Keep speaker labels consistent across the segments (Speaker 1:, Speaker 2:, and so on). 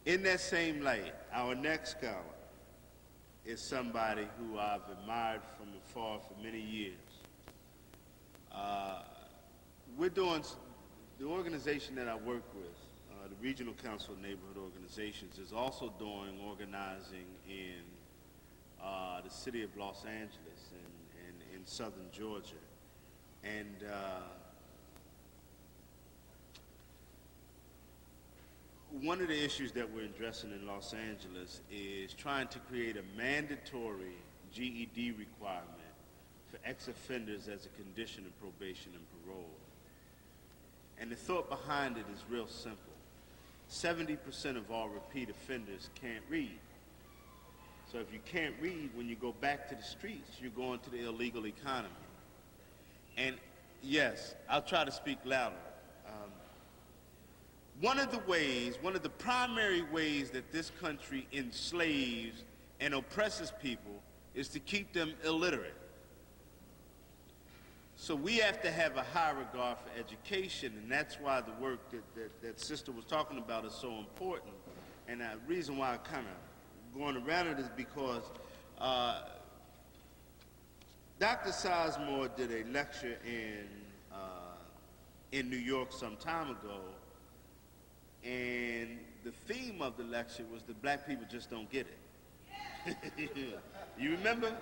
Speaker 1: In that same light, our next scholar is somebody who I've admired from afar for many years. The organization that I work with, the Regional Council of Neighborhood Organizations, is also doing organizing in the city of Los Angeles and in southern Georgia. And one of the issues that we're addressing in Los Angeles is trying to create a mandatory GED requirement for ex-offenders as a condition of probation and parole. And the thought behind it is real simple. 70% of all repeat offenders can't read. So if you can't read, when you go back to the streets, you're going to the illegal economy. And yes, I'll try to speak louder. One of the primary ways that this country enslaves and oppresses people is to keep them illiterate. So we have to have a high regard for education, and that's why the work that Sister was talking about is so important. And the reason why I kind of going around it is because Dr. Sizemore did a lecture in New York some time ago, and the theme of the lecture was that black people just don't get it. You remember?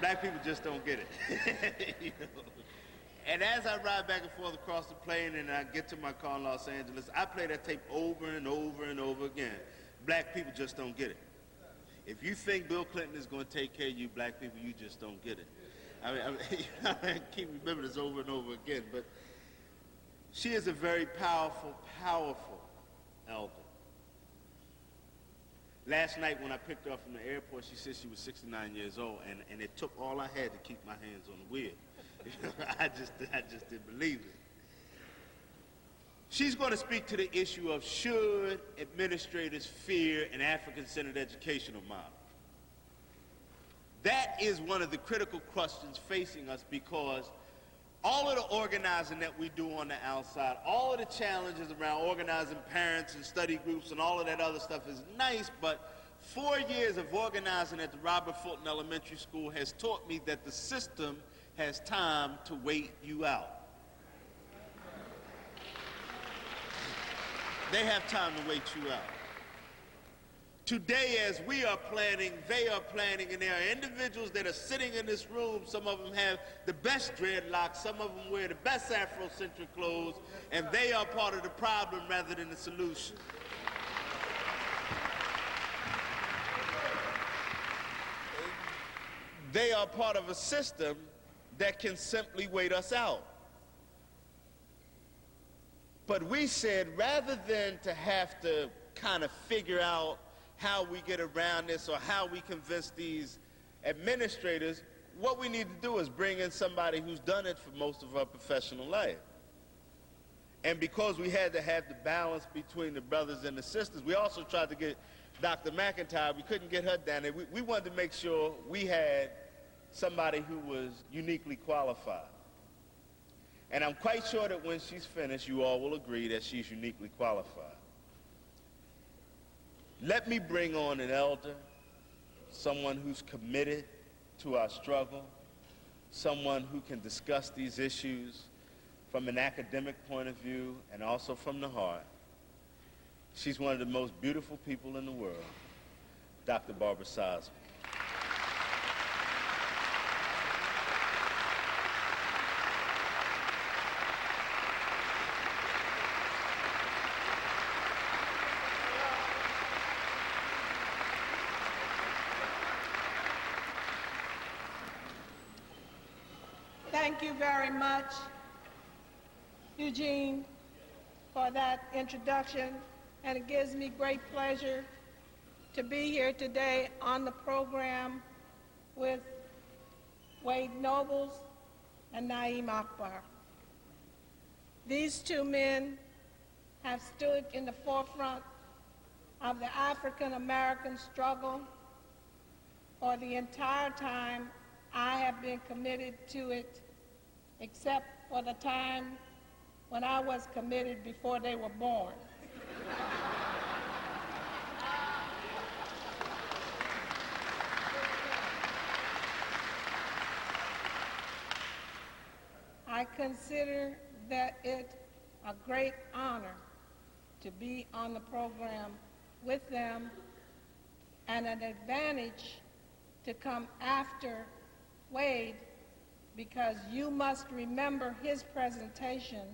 Speaker 1: Black people just don't get it. You know? And as I ride back and forth across the plane and I get to my car in Los Angeles, I play that tape over and over and over again. Black people just don't get it. If you think Bill Clinton is going to take care of you black people, you just don't get it. I keep remembering this over and over again, but she is a very powerful, powerful elder. Last night when I picked her up from the airport, she said she was 69 years old, and it took all I had to keep my hands on the wheel. I just didn't believe it. She's going to speak to the issue of should administrators fear an African-centered educational model. That is one of the critical questions facing us, because all of the organizing that we do on the outside, all of the challenges around organizing parents and study groups and all of that other stuff is nice, but 4 years of organizing at the Robert Fulton Elementary School has taught me that the system has time to wait you out. They have time to wait you out. Today, as we are planning, they are planning, and there are individuals that are sitting in this room. Some of them have the best dreadlocks, some of them wear the best Afrocentric clothes, and they are part of the problem rather than the solution. They are part of a system that can simply wait us out. But we said, rather than to have to kind of figure out how we get around this or how we convince these administrators, what we need to do is bring in somebody who's done it for most of our professional life. And because we had to have the balance between the brothers and the sisters, we also tried to get Dr. McIntyre. We couldn't get her down there. We wanted to make sure we had somebody who was uniquely qualified. And I'm quite sure that when she's finished, you all will agree that she's uniquely qualified. Let me bring on an elder, someone who's committed to our struggle, someone who can discuss these issues from an academic point of view and also from the heart. She's one of the most beautiful people in the world, Dr. Barbara Sizemore.
Speaker 2: Thank you very much, Eugene, for that introduction, and it gives me great pleasure to be here today on the program with Wade Nobles and Naeem Akbar. These two men have stood in the forefront of the African-American struggle for the entire time I have been committed to it, except for the time when I was committed before they were born. I consider that it a great honor to be on the program with them and an advantage to come after Wade, because you must remember his presentation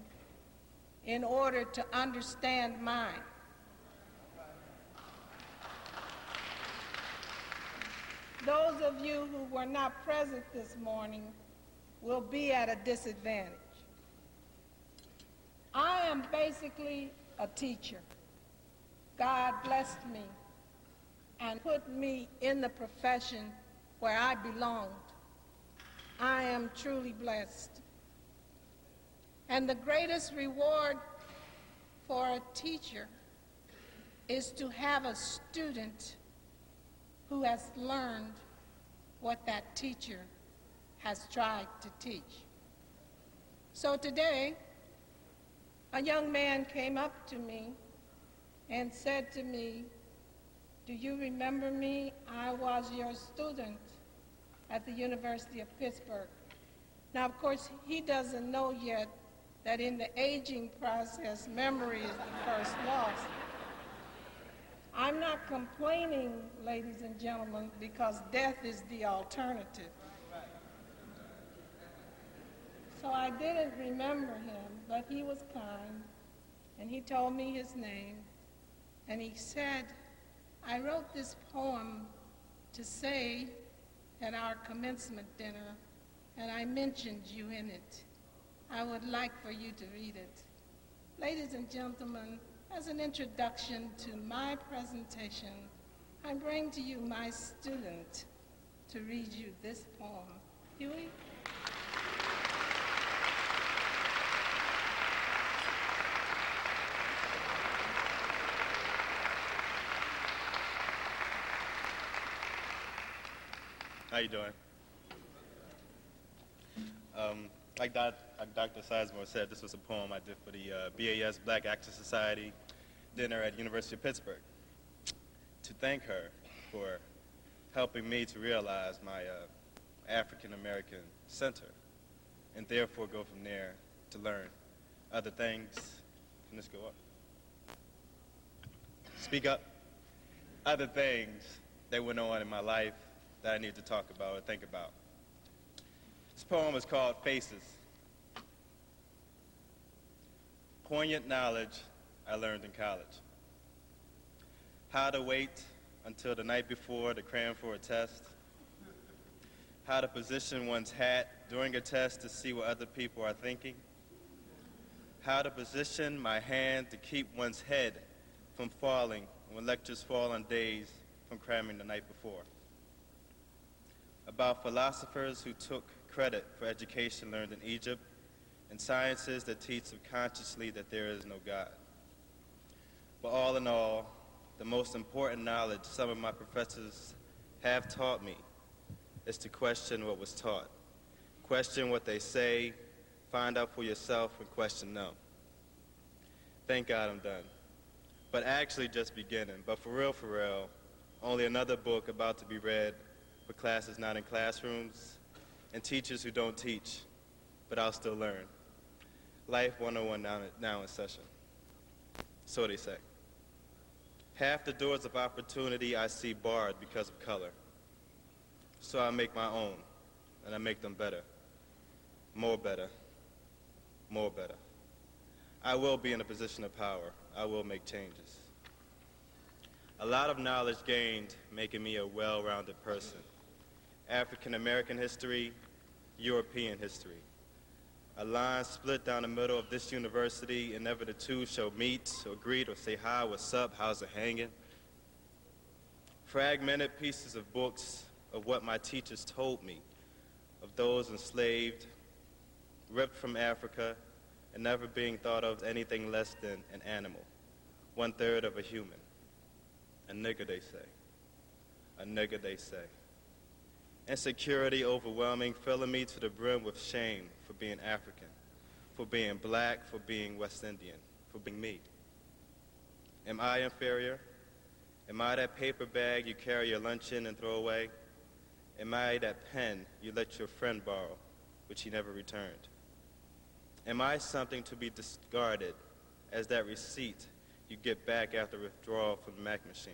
Speaker 2: in order to understand mine. Those of you who were not present this morning will be at a disadvantage. I am basically a teacher. God blessed me and put me in the profession where I belonged. I am truly blessed. And the greatest reward for a teacher is to have a student who has learned what that teacher has tried to teach. So today, a young man came up to me and said to me, "Do you remember me? I was your student at the University of Pittsburgh." Now, of course, he doesn't know yet that in the aging process, memory is the first loss. I'm not complaining, ladies and gentlemen, because death is the alternative. So I didn't remember him, but he was kind, and he told me his name, and he said, "I wrote this poem to say at our commencement dinner, and I mentioned you in it. I would like for you to read it." Ladies and gentlemen, as an introduction to my presentation, I bring to you my student to read you this poem. Huey?
Speaker 3: How you doing? Like Dr. Sizemore said, this was a poem I did for the BAS Black Actors Society dinner at University of Pittsburgh to thank her for helping me to realize my African-American center and therefore go from there to learn other things. Can this go up? Speak up. Other things that went on in my life that I need to talk about or think about. This poem is called Faces. Poignant knowledge I learned in college. How to wait until the night before to cram for a test. How to position one's hat during a test to see what other people are thinking. How to position my hand to keep one's head from falling when lectures fall on days from cramming the night before. About philosophers who took credit for education learned in Egypt and sciences that teach subconsciously that there is no God. But all in all, the most important knowledge some of my professors have taught me is to question what was taught. Question what they say, find out for yourself, and question them. Thank God I'm done. But actually just beginning. But for real, only another book about to be read for classes not in classrooms and teachers who don't teach, but I'll still learn. Life 101 now in session. So they say. Half the doors of opportunity I see barred because of color. So I make my own, and I make them better. More better. More better. I will be in a position of power. I will make changes. A lot of knowledge gained, making me a well-rounded person. African American history, European history. A line split down the middle of this university, and never the two shall meet or greet or say hi, what's up, how's it hanging? Fragmented pieces of books of what my teachers told me, of those enslaved, ripped from Africa, and never being thought of as anything less than an animal, 1/3 of a human. A nigger, they say. A nigger, they say. Insecurity overwhelming, filling me to the brim with shame for being African, for being black, for being West Indian, for being me. Am I inferior? Am I that paper bag you carry your lunch in and throw away? Am I that pen you let your friend borrow, which he never returned? Am I something to be discarded as that receipt you get back after withdrawal from the Mac machine?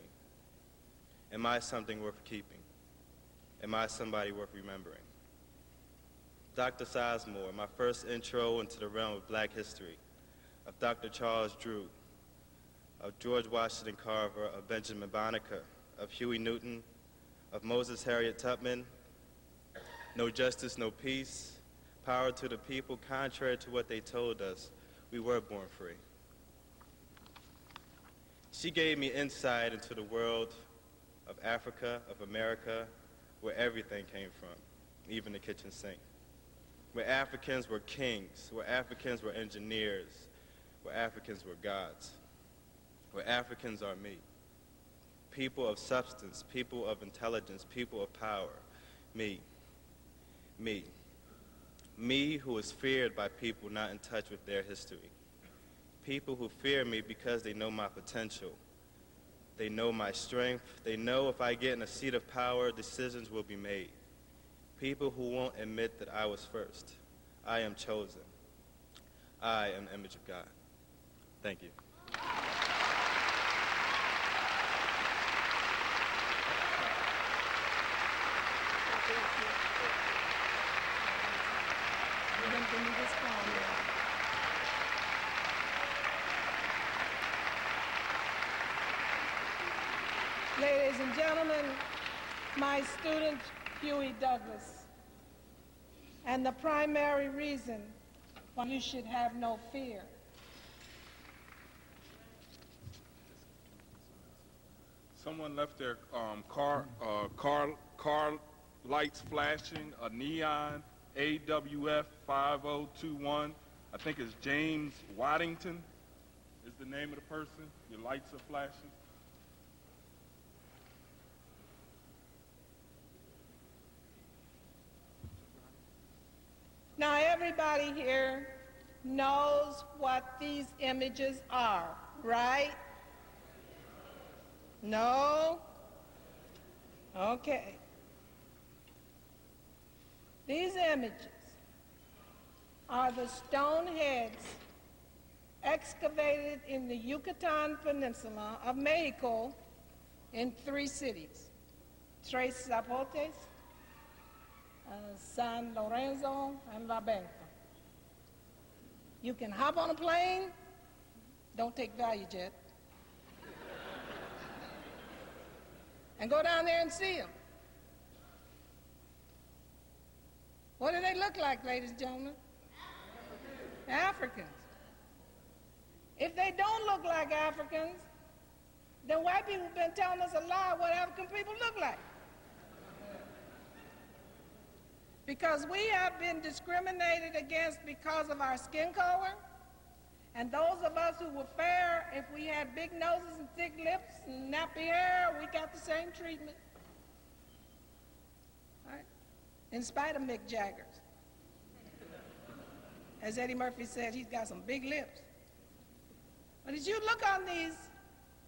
Speaker 3: Am I something worth keeping? Am I somebody worth remembering? Dr. Sizemore, my first intro into the realm of black history, of Dr. Charles Drew, of George Washington Carver, of Benjamin Banneker, of Huey Newton, of Moses Harriet Tubman. No justice, no peace, power to the people. Contrary to what they told us, we were born free. She gave me insight into the world of Africa, of America, where everything came from, even the kitchen sink. Where Africans were kings, where Africans were engineers, where Africans were gods, where Africans are me. People of substance, people of intelligence, people of power. Me. Me. Me who is feared by people not in touch with their history. People who fear me because they know my potential. They know my strength. They know if I get in a seat of power, decisions will be made. People who won't admit that I was first. I am chosen. I am the image of God. Thank you.
Speaker 2: Ladies and gentlemen, my student Huey Douglas, and the primary reason why you should have no fear.
Speaker 4: Someone left their car lights flashing, a neon AWF 5021. I think it's James Waddington is the name of the person. Your lights are flashing.
Speaker 2: Now everybody here knows what these images are, right? No? Okay. These images are the stone heads excavated in the Yucatan Peninsula of Mexico in 3 cities, Tres Zapotes, San Lorenzo, and La Venta. You can hop on a plane, don't take ValueJet, and go down there and see them. What do they look like, ladies and gentlemen? Africans. If they don't look like Africans, then white people have been telling us a lie what African people look like. Because we have been discriminated against because of our skin color, and those of us who were fair, if we had big noses and thick lips and nappy hair, we got the same treatment. Right? In spite of Mick Jagger's. As Eddie Murphy said, he's got some big lips. But as you look on these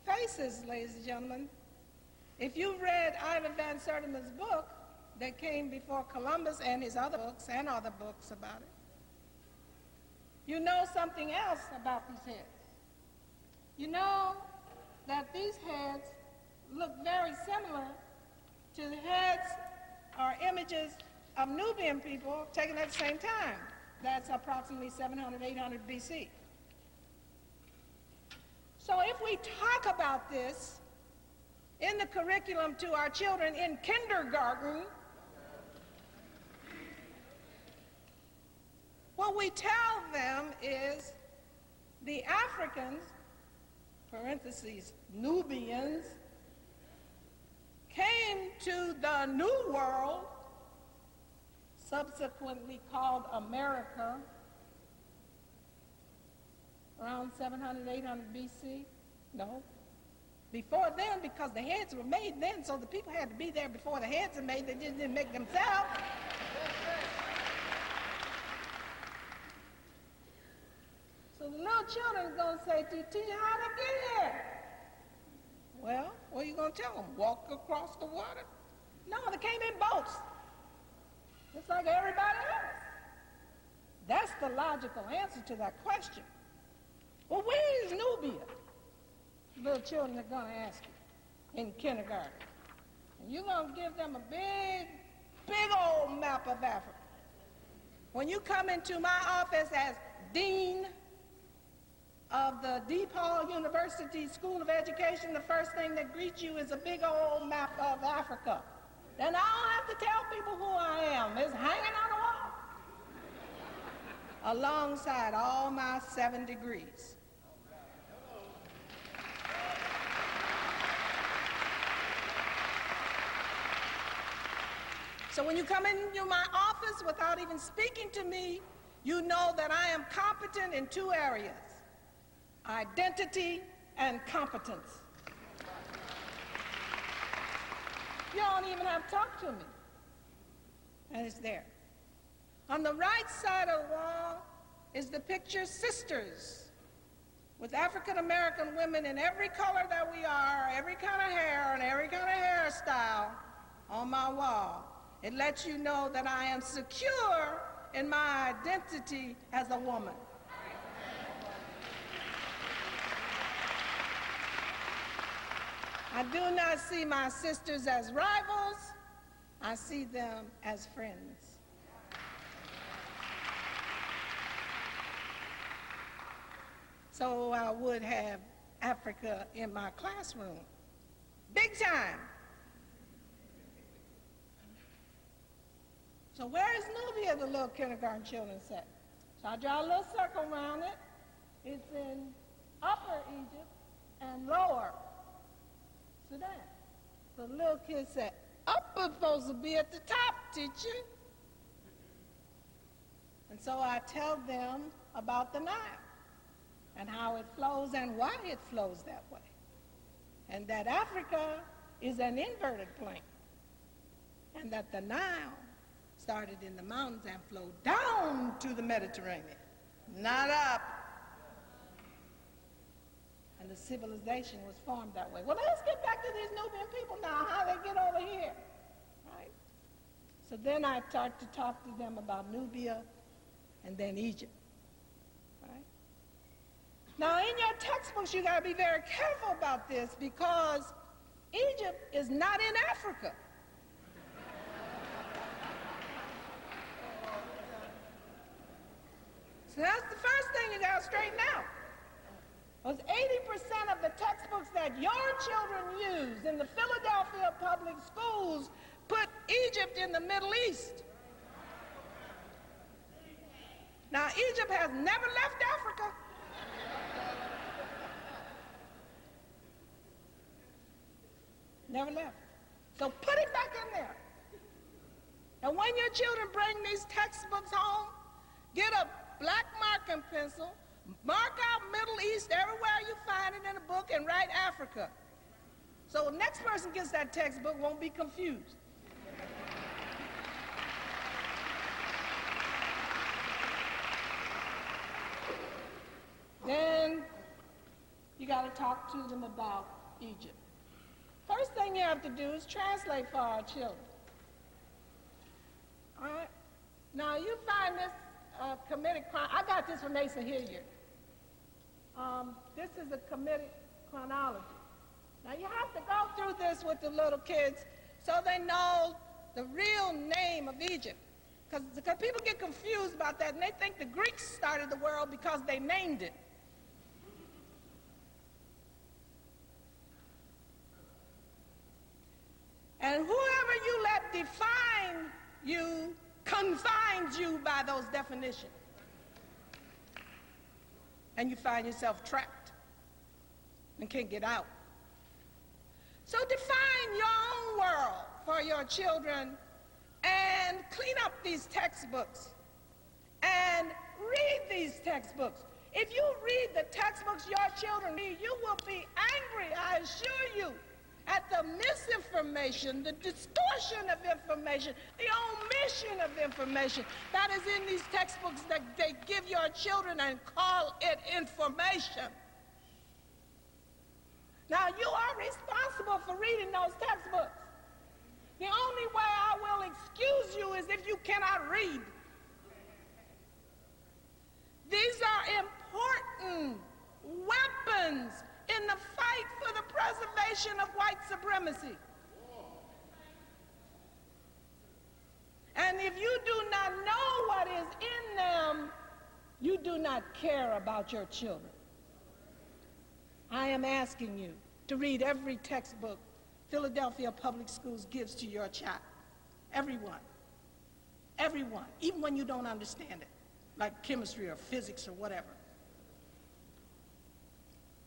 Speaker 2: faces, ladies and gentlemen, if you read Ivan Van Sertima's book that came before Columbus and his other books and other books about it, you know something else about these heads. You know that these heads look very similar to the heads or images of Nubian people taken at the same time. That's approximately 700, 800 BC. So if we talk about this in the curriculum to our children in kindergarten, what we tell them is the Africans, parentheses, Nubians, came to the New World, subsequently called America, around 700, 800 BC? No. Before then, because the heads were made then, so the people had to be there before the heads were made. They just didn't make themselves. So the little children are going to say, teacher, how'd I get here? Well, what are you going to tell them? Walk across the water? No, they came in boats. Just like everybody else. That's the logical answer to that question. Well, where is Nubia? Little children are going to ask you in kindergarten. And you're going to give them a big old map of Africa. When you come into my office as dean of the DePaul University School of Education, the first thing that greets you is a big old map of Africa. Then I don't have to tell people who I am. It's hanging on the wall. Alongside all my 7 degrees. So when you come into my office without even speaking to me, you know that I am competent in 2 areas: identity and competence. You don't even have to talk to me. And it's there. On the right side of the wall is the picture Sisters, with African American women in every color that we are, every kind of hair and every kind of hairstyle on my wall. It lets you know that I am secure in my identity as a woman. I do not see my sisters as rivals. I see them as friends. So I would have Africa in my classroom. Big time. So where is Nubia, the little kindergarten children said? So I draw a little circle around it. It's in Upper Egypt and Lower Sudan. So the little kid said, Upper's supposed to be at the top, teacher. And so I tell them about the Nile and how it flows and why it flows that way. And that Africa is an inverted plane. And that the Nile started in the mountains and flowed down to the Mediterranean, not up. And the civilization was formed that way. Well, let's get back to these Nubian people now, how they get over here, right? So then I start to talk to them about Nubia and then Egypt, right? Now, in your textbooks, you got to be very careful about this because Egypt is not in Africa. So that's the first thing you got to straighten out. Was 80% of the textbooks that your children use in the Philadelphia public schools put Egypt in the Middle East. Now, Egypt has never left Africa. Never left. So put it back in there. And when your children bring these textbooks home, get a black marking pencil, mark out Middle East everywhere you find it in a book, and write Africa. So the next person gets that textbook won't be confused. Then you got to talk to them about Egypt. First thing you have to do is translate for our children. All right? Now you find this committed crime. I got this from Asa Hilliard. This is a committed chronology. Now you have to go through this with the little kids so they know the real name of Egypt. Because people get confused about that and they think the Greeks started the world because they named it. And whoever you let define you confines you by those definitions. And you find yourself trapped and can't get out. So define your own world for your children and clean up these textbooks and read these textbooks. If you read the textbooks your children read, you will be angry, I assure you, at the misinformation, the distortion of information, the omission of information that is in these textbooks that they give your children and call it information. Now, you are responsible for reading those textbooks. The only way I will excuse you is if you cannot read. These are important weapons in the fight for the preservation of white supremacy. And if you do not know what is in them, you do not care about your children. I am asking you to read every textbook Philadelphia Public Schools gives to your child. Everyone. Everyone. Even when you don't understand it, like chemistry or physics or whatever.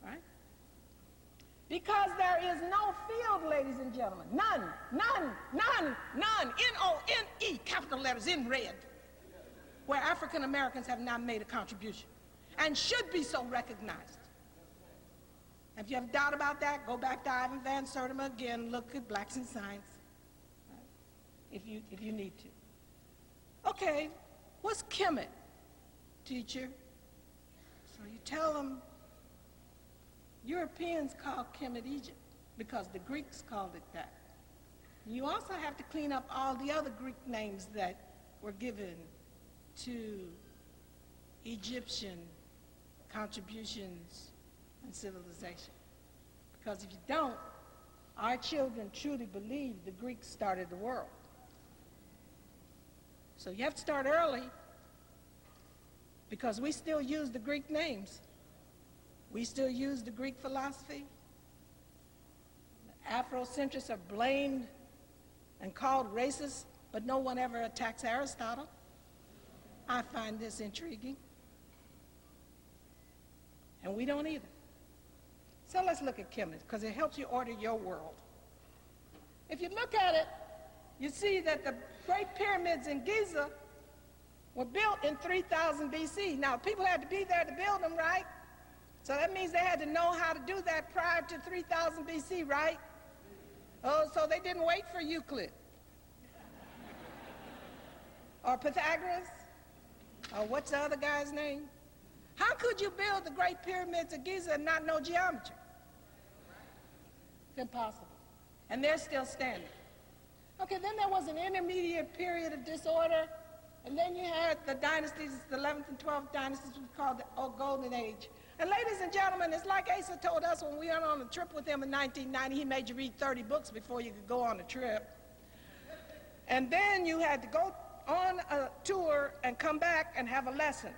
Speaker 2: Right? Because there is no field, ladies and gentlemen, none, N-O-N-E, capital letters in red, where African Americans have not made a contribution and should be so recognized. If you have doubt about that, go back to Ivan Van Sertima again, look at Blacks in Science, if you need to. Okay, what's Kemet, teacher? So you tell them Europeans call Kemet Egypt because the Greeks called it that. You also have to clean up all the other Greek names that were given to Egyptian contributions and civilization. Because if you don't, our children truly believe the Greeks started the world. So you have to start early because we still use the Greek names. We still use the Greek philosophy. The Afrocentrics are blamed and called racist, but no one ever attacks Aristotle. I find this intriguing. And we don't either. So let's look at Kemet, because it helps you order your world. If you look at it, you see that the Great Pyramids in Giza were built in 3000 BC. Now, people had to be there to build them, right? So that means they had to know how to do that prior to 3000 BC, right? Oh, so they didn't wait for Euclid. Or Pythagoras? Or what's the other guy's name? How could you build the Great Pyramids of Giza and not know geometry? It's impossible. And they're still standing. Okay, then there was an intermediate period of disorder, and then you had the dynasties, the 11th and 12th dynasties, we called the Golden Age. And ladies and gentlemen, it's like Asa told us when we went on a trip with him in 1990, he made you read 30 books before you could go on a trip. And then you had to go on a tour and come back and have a lesson.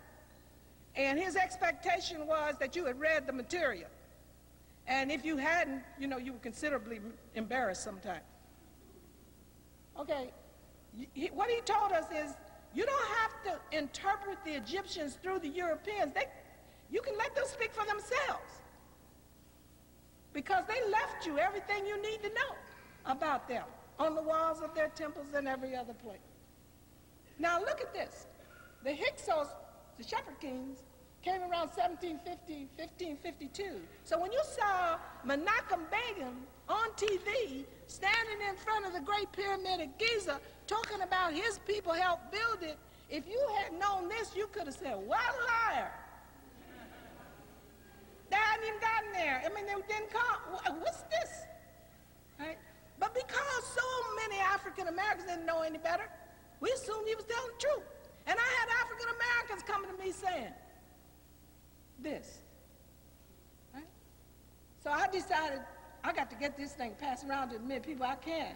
Speaker 2: And his expectation was that you had read the material. And if you hadn't, you know, you were considerably embarrassed sometimes. Okay, what he told us is, you don't have to interpret the Egyptians through the Europeans. You can let them speak for themselves. Because they left you everything you need to know about them on the walls of their temples and every other place. Now look at this. The Hyksos, the Shepherd Kings, came around 1750, 1552. So when you saw Menachem Begum on TV standing in front of the Great Pyramid of Giza talking about his people helped build it, if you had known this, you could have said, what a liar. They hadn't even gotten there. I mean, they didn't come. What's this? Right? But because so many African Americans didn't know any better, we assumed he was telling the truth. And I had African Americans coming to me saying this. Right? So I decided I got to get this thing passed around to as many people I can,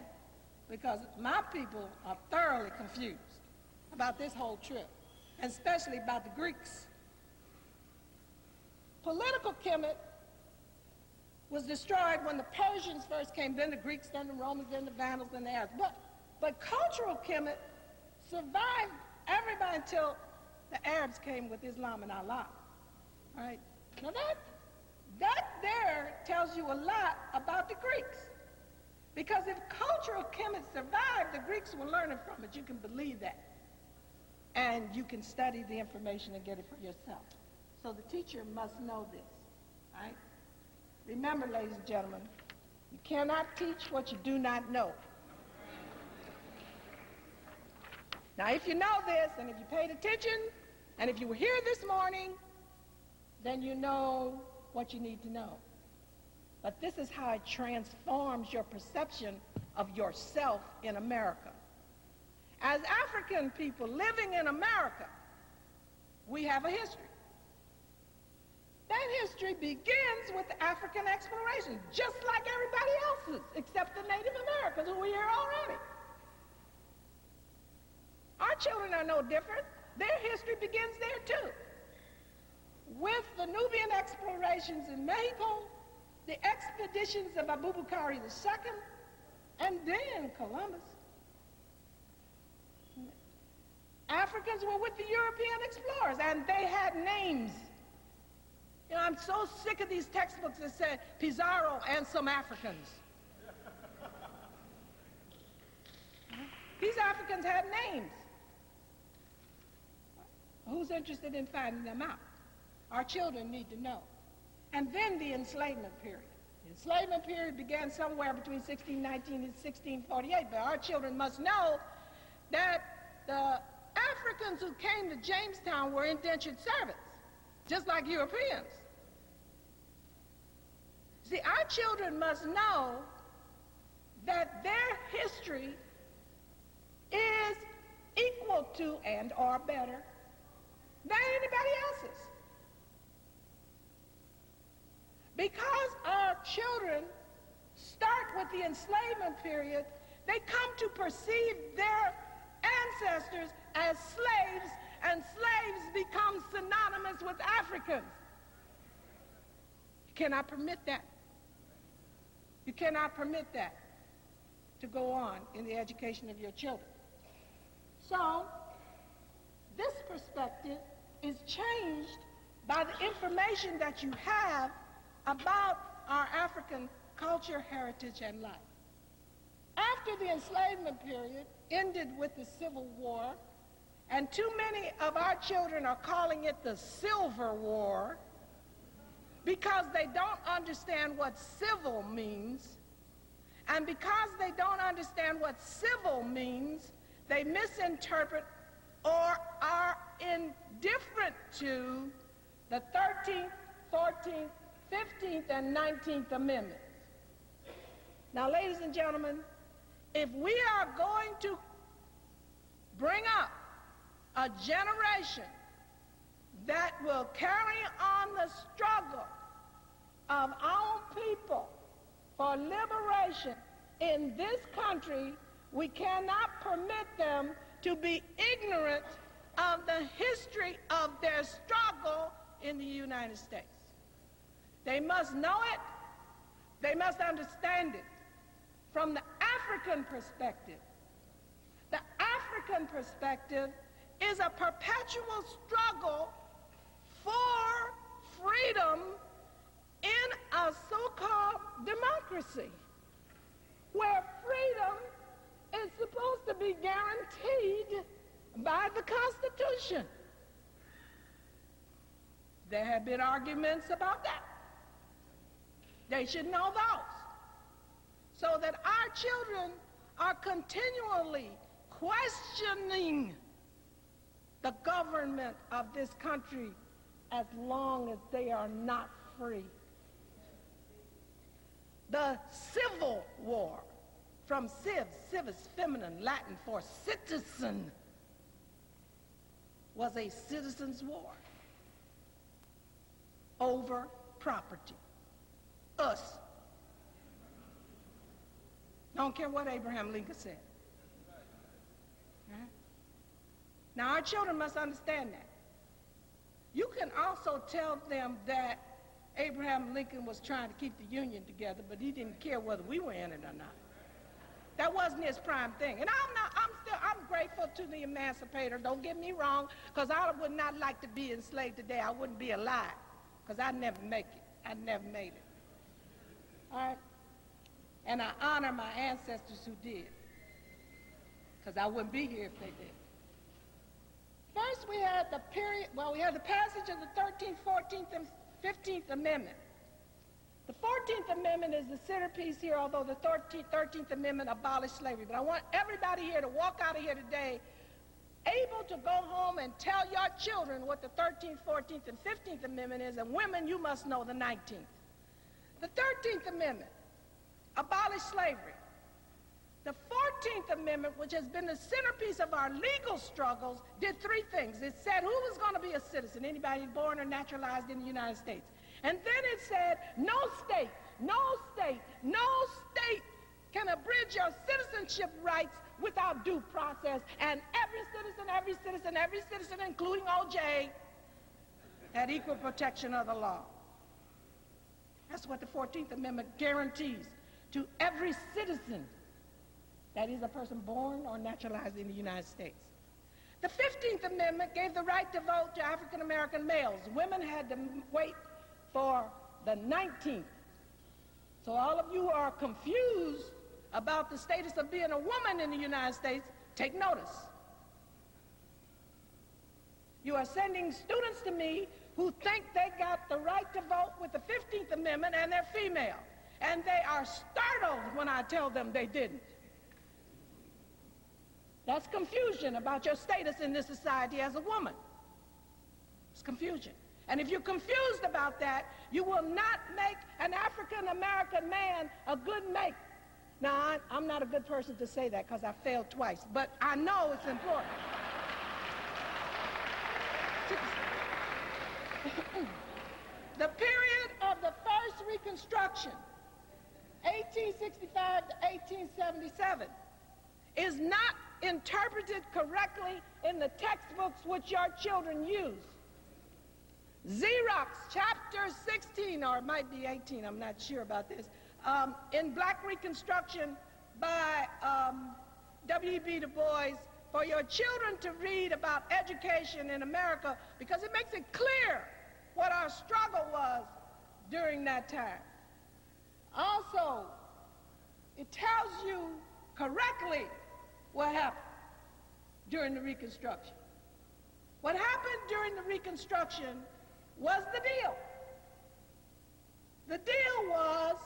Speaker 2: because my people are thoroughly confused about this whole trip, and especially about the Greeks. Political Kemet was destroyed when the Persians first came, then the Greeks, then the Romans, then the Vandals, then the Arabs. But cultural Kemet survived everybody until the Arabs came with Islam and Allah. All right? Now that there tells you a lot about the Greeks. Because if cultural Kemet survived, the Greeks were learning from it. You can believe that. And you can study the information and get it for yourself. So the teacher must know this, right? Remember, ladies and gentlemen, you cannot teach what you do not know. Now, if you know this, and if you paid attention, and if you were here this morning, then you know what you need to know. But this is how it transforms your perception of yourself in America. As African people living in America, we have a history. history begins with the African exploration, just like everybody else's, except the Native Americans who were here already. Our children are no different. Their history begins there too. With the Nubian explorations in Mexico, the expeditions of Abubakar II, and then Columbus. Africans were with the European explorers, and they had names. You know, I'm so sick of these textbooks that say Pizarro and some Africans. These Africans had names. Who's interested in finding them out? Our children need to know. And then the enslavement period. The enslavement period began somewhere between 1619 and 1648, but our children must know that the Africans who came to Jamestown were indentured servants, just like Europeans. See, our children must know that their history is equal to and or better than anybody else's. Because our children start with the enslavement period, they come to perceive their ancestors as slaves, and slaves become synonymous with Africans. You cannot permit that. You cannot permit that to go on in the education of your children. So, this perspective is changed by the information that you have about our African culture, heritage, and life. After the enslavement period ended with the Civil War, and too many of our children are calling it the Silver War because they don't understand what civil means, and because they don't understand what civil means, they misinterpret or are indifferent to the 13th, 14th, 15th, and 19th Amendments. Now, ladies and gentlemen, if we are going to bring up a generation that will carry on the struggle of our people for liberation in this country, we cannot permit them to be ignorant of the history of their struggle in the United States. They must know it. They must understand it from the African perspective. The African perspective is a perpetual struggle for freedom in a so-called democracy, where freedom is supposed to be guaranteed by the Constitution. There have been arguments about that. They should know those, so that our children are continually questioning the government of this country as long as they are not free. The Civil War, from civis, feminine, Latin for citizen, was a citizen's war over property. Us. Don't care what Abraham Lincoln said. Right? Now, our children must understand that. You can also tell them that Abraham Lincoln was trying to keep the Union together, but he didn't care whether we were in it or not. That wasn't his prime thing. And I'm grateful to the emancipator. Don't get me wrong, because I would not like to be enslaved today. I wouldn't be alive, because I'd never make it. I'd never made it. All right? And I honor my ancestors who did, because I wouldn't be here if they did. First, we had the passage of the 13th, 14th, and 15th Amendment. The 14th Amendment is the centerpiece here, although the 13th Amendment abolished slavery. But I want everybody here to walk out of here today able to go home and tell your children what the 13th, 14th, and 15th Amendment is, and women, you must know the 19th. The 13th Amendment abolished slavery. The 14th Amendment, which has been the centerpiece of our legal struggles, did three things. It said who was going to be a citizen, anybody born or naturalized in the United States. And then it said, no state can abridge your citizenship rights without due process. And every citizen, including OJ, had equal protection of the law. That's what the 14th Amendment guarantees to every citizen, that is a person born or naturalized in the United States. The 15th Amendment gave the right to vote to African American males. Women had to wait for the 19th. So all of you who are confused about the status of being a woman in the United States, take notice. You are sending students to me who think they got the right to vote with the 15th Amendment and they're female. And they are startled when I tell them they didn't. That's confusion about your status in this society as a woman. It's confusion. And if you're confused about that, you will not make an African American man a good mate. Now, I'm not a good person to say that because I failed twice, but I know it's important. The period of the first Reconstruction, 1865 to 1877, is not interpreted correctly in the textbooks which your children use. Xerox, chapter 16, or it might be 18, I'm not sure about this, in Black Reconstruction by W.E.B. Du Bois, for your children to read about education in America, because it makes it clear what our struggle was during that time. Also, it tells you correctly what happened during the Reconstruction. What happened during the Reconstruction was the deal. The deal was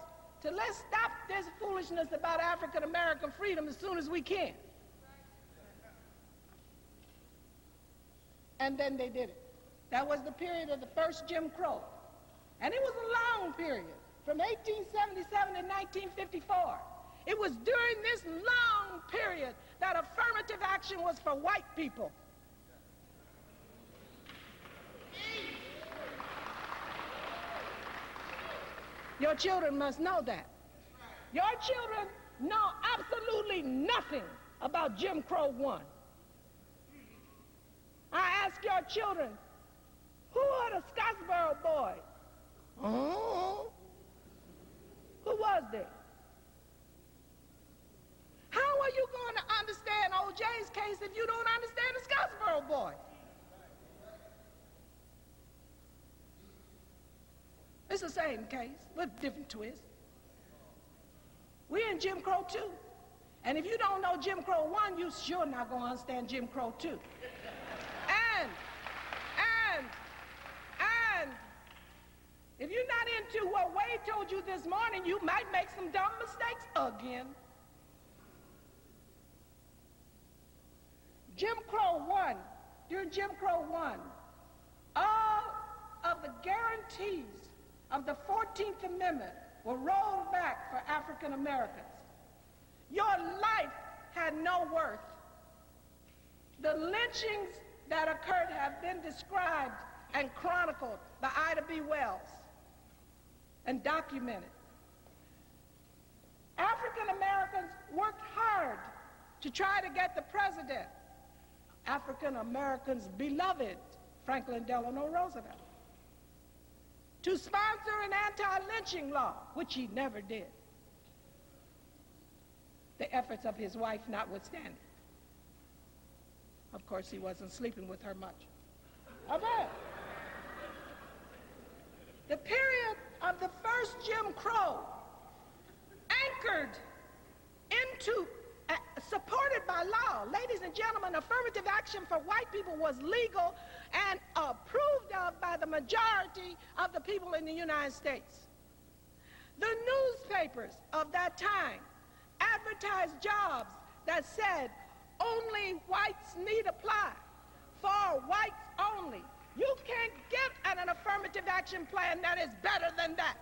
Speaker 2: to let's stop this foolishness about African American freedom as soon as we can. And then they did it. That was the period of the first Jim Crow. And it was a long period, from 1877 to 1954. It was during this long period that affirmative action was for white people. Your children must know that. Your children know absolutely nothing about Jim Crow 1. I ask your children, who are the Scottsboro boys? Oh, who was there? How are you going to understand OJ's case if you don't understand the Scottsboro boys? It's the same case with a different twist. We're in Jim Crow 2. And if you don't know Jim Crow 1, you sure not going to understand Jim Crow 2. And if you're not into what Wade told you this morning, you might make some dumb mistakes again. Jim Crow 1, during Jim Crow 1, all of the guarantees of the 14th Amendment were rolled back for African Americans. Your life had no worth. The lynchings that occurred have been described and chronicled by Ida B. Wells and documented. African Americans worked hard to try to get the president, African Americans' beloved Franklin Delano Roosevelt, to sponsor an anti-lynching law, which he never did, the efforts of his wife notwithstanding. Of course, he wasn't sleeping with her much. Okay. The period of the first Jim Crow, anchored into, supported by law. Ladies and gentlemen, affirmative action for white people was legal and approved of by the majority of the people in the United States. The newspapers of that time advertised jobs that said only whites need apply, for whites only. You can't get an affirmative action plan that is better than that.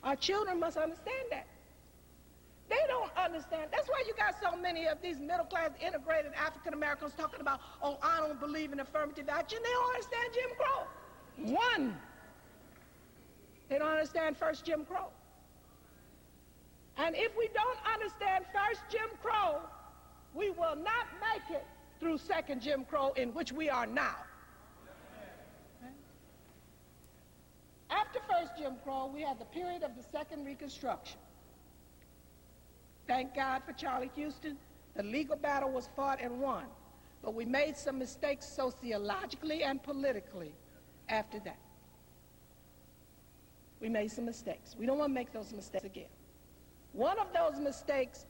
Speaker 2: Our children must understand that. They don't understand. That's why you got so many of these middle-class, integrated African Americans talking about, oh, I don't believe in affirmative action. They don't understand Jim Crow. One, they don't understand first Jim Crow. And if we don't understand first Jim Crow, we will not make it through second Jim Crow, in which we are now. After first Jim Crow, we had the period of the second Reconstruction. Thank God for Charlie Houston. The legal battle was fought and won. But we made some mistakes sociologically and politically after that. We made some mistakes. We don't want to make those mistakes again. One of those mistakes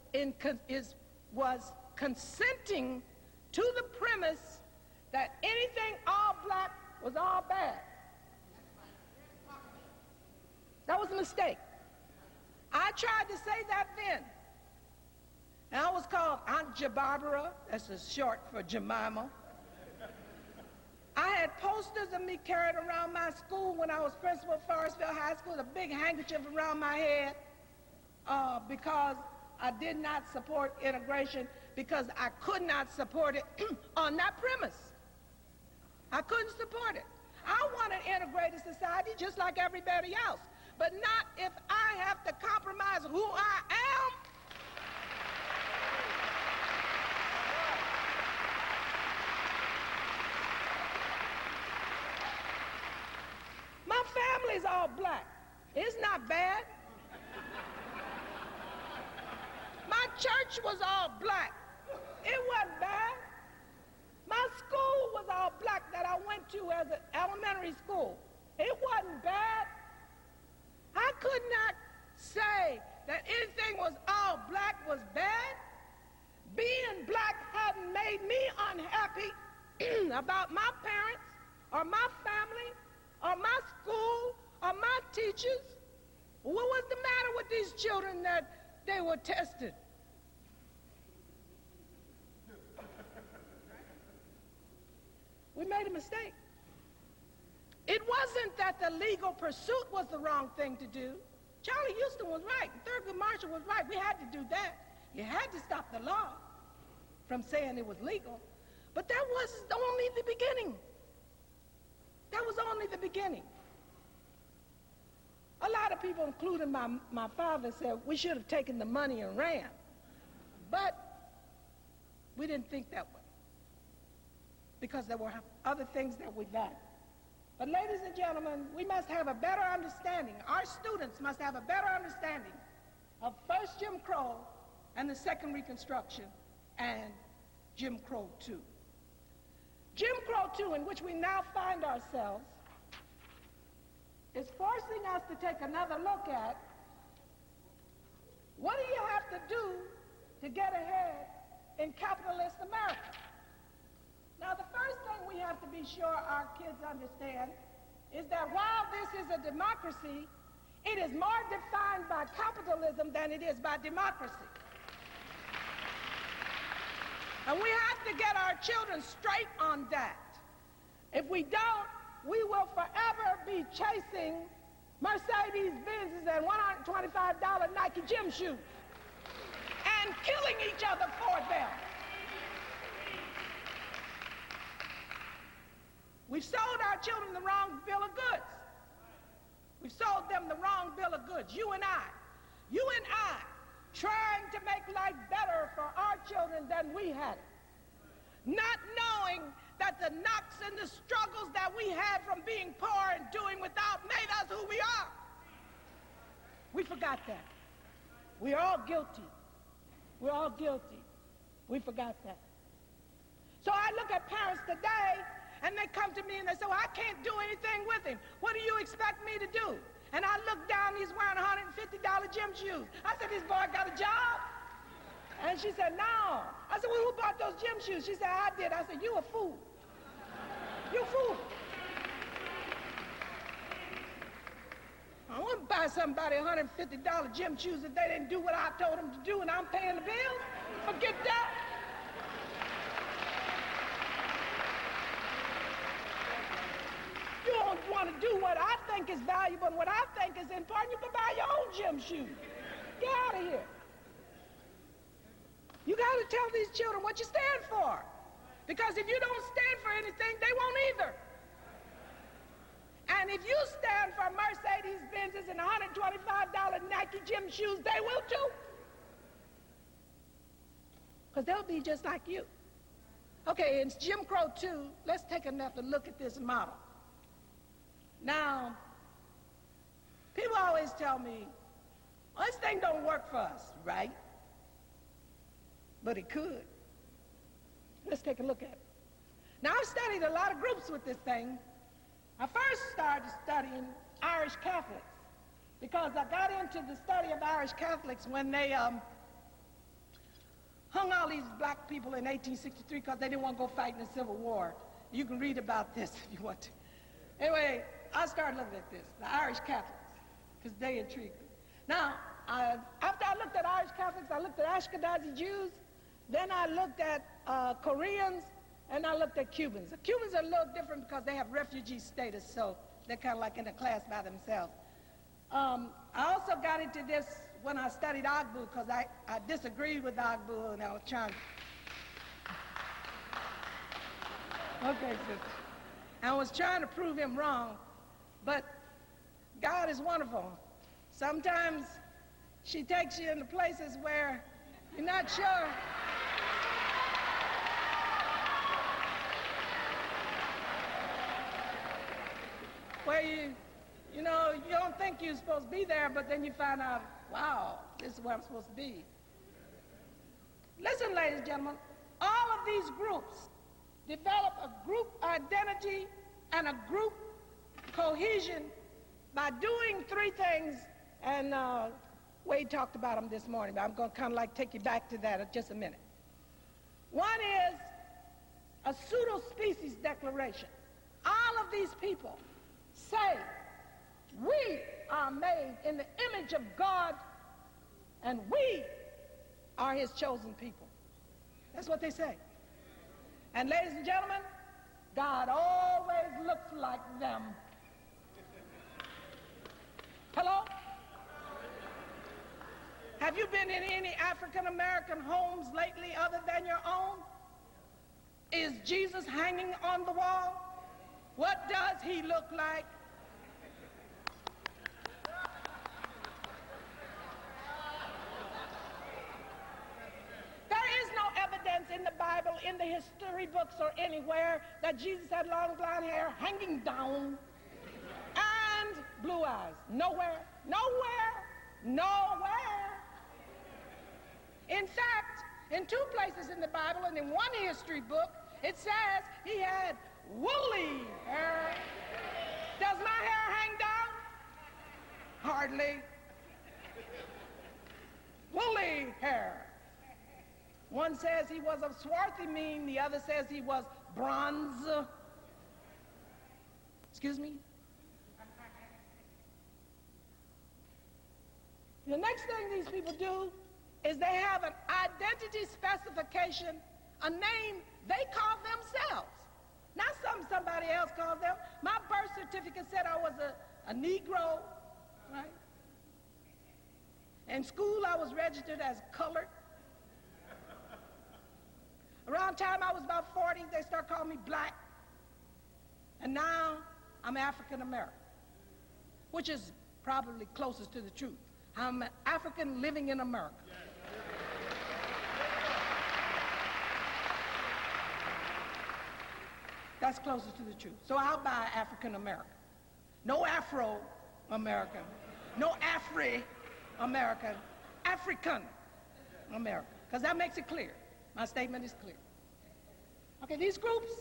Speaker 2: was consenting to the premise that anything all black was all bad. That was a mistake. I tried to say that then. And I was called Aunt Jabarbara, that's a short for Jemima. I had posters of me carried around my school when I was principal of Forestville High School, a big handkerchief around my head, because I did not support integration, because I could not support it on that premise. I couldn't support it. I want an integrated society just like everybody else, but not if I have to compromise who I am. My family's all black. It's not bad. My church was all black. It wasn't bad. My school was all black that I went to as an elementary school. It wasn't bad. I could not say that anything was all black was bad. Being black hadn't made me unhappy about my parents or my family or my school or my teachers. What was the matter with these children that they were tested? We made a mistake. It wasn't that the legal pursuit was the wrong thing to do. Charlie Houston was right. Thurgood Marshall was right. We had to do that. You had to stop the law from saying it was legal. But that was only the beginning. That was only the beginning. A lot of people, including my father, said we should have taken the money and ran. But we didn't think that way, because there were other things that we valued. But ladies and gentlemen, we must have a better understanding. Our students must have a better understanding of first Jim Crow and the second Reconstruction and Jim Crow II. Jim Crow II, in which we now find ourselves, is forcing us to take another look at what do you have to do to get ahead in capitalist America. Now, the first thing we have to be sure our kids understand is that while this is a democracy, it is more defined by capitalism than it is by democracy. And we have to get our children straight on that. If we don't, we will forever be chasing Mercedes-Benzes and $125 Nike gym shoes and killing each other for them. We've sold our children the wrong bill of goods. We've sold them the wrong bill of goods, you and I. You and I, trying to make life better for our children than we had it. Not knowing that the knocks and the struggles that we had from being poor and doing without made us who we are. We forgot that. We're all guilty. We're all guilty. We forgot that. So I look at parents today, and they come to me and they say, well, I can't do anything with him. What do you expect me to do? And I look down, he's wearing $150 gym shoes. I said, this boy got a job? And she said, no. I said, well, who bought those gym shoes? She said, I did. I said, you a fool. You a fool. I wouldn't buy somebody $150 gym shoes if they didn't do what I told them to do and I'm paying the bills. Forget that. You don't want to do what I think is valuable and what I think is important. You can buy your own gym shoes. Get out of here. You got to tell these children what you stand for. Because if you don't stand for anything, they won't either. And if you stand for Mercedes-Benzes and $125 Nike gym shoes, they will too. Because they'll be just like you. Okay, in Jim Crow 2, let's take another look at this model. Now, people always tell me, well, this thing don't work for us, right? But it could. Let's take a look at it. Now, I've studied a lot of groups with this thing. I first started studying Irish Catholics because I got into the study of Irish Catholics when they hung all these black people in 1863 because they didn't want to go fight in the Civil War. You can read about this if you want to. Anyway, I started looking at this, the Irish Catholics, because they intrigued me. Now, after I looked at Irish Catholics, I looked at Ashkenazi Jews, then I looked at Koreans, and I looked at Cubans. The Cubans are a little different because they have refugee status, so they're kind of like in a class by themselves. I also got into this when I studied Agbu because I disagreed with Agbu and I was trying. Okay, sister. I was trying to prove him wrong, but God is wonderful. Sometimes she takes you into places where you're not sure. Where you know, you don't think you're supposed to be there, but then you find out, wow, this is where I'm supposed to be. Listen, ladies and gentlemen, all of these groups develop a group identity and a group cohesion by doing three things, and Wade talked about them this morning, but I'm going to kind of like take you back to that in just a minute. One is a pseudo-species declaration. All of these people say, we are made in the image of God, and we are his chosen people. That's what they say. And ladies and gentlemen, God always looks like them. Hello? Have you been in any African-American homes lately other than your own? Is Jesus hanging on the wall? What does he look like? There is no evidence in the Bible, in the history books, or anywhere that Jesus had long blonde hair hanging down and blue eyes. Nowhere, nowhere, nowhere. In fact, in two places in the Bible and in one history book, it says he had woolly hair. Does my hair hang down? Hardly. Woolly hair. One says he was of swarthy mien, the other says he was bronze. Excuse me? The next thing these people do is they have an identity specification, a name they call themselves. Not something somebody else calls them. My birth certificate said I was a Negro, right? In school, I was registered as colored. Around the time I was about 40, they started calling me black. And now I'm African American, which is probably closest to the truth. I'm an African living in America. That's closest to the truth. So I'll buy African American. No Afro American. No Afri-American. African American. Because that makes it clear. My statement is clear. Okay, these groups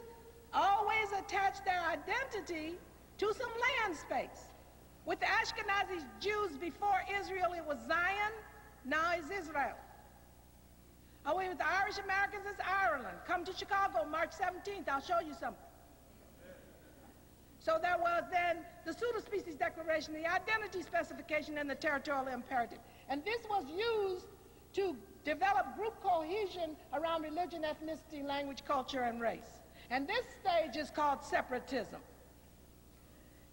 Speaker 2: always attach their identity to some land space. With the Ashkenazi Jews before Israel, it was Zion, now it's Israel. Away with the Irish Americans, it's Ireland. Come to Chicago, March 17th, I'll show you something. So there was then the pseudo-species declaration, the identity specification, and the territorial imperative. And this was used to develop group cohesion around religion, ethnicity, language, culture, and race. And this stage is called separatism.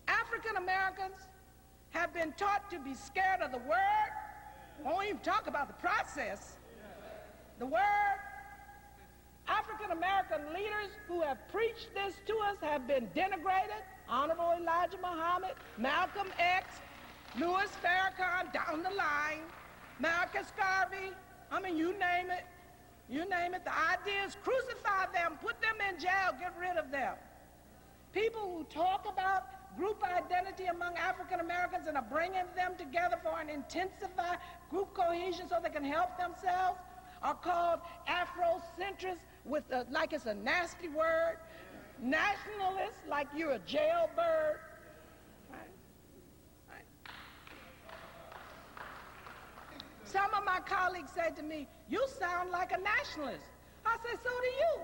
Speaker 2: African Americans have been taught to be scared of the word, won't even talk about the process, the word. African American leaders who have preached this to us have been denigrated. Honorable Elijah Muhammad, Malcolm X, Louis Farrakhan, down the line, Marcus Garvey, I mean, you name it. You name it. The idea is crucify them, put them in jail, get rid of them. People who talk about group identity among African Americans and are bringing them together for an intensified group cohesion so they can help themselves are called Afrocentrics, with like it's a nasty word. Nationalists, like you're a jailbird. Right? Right. Some of my colleagues said to me, "You sound like a nationalist." I said, "So do you."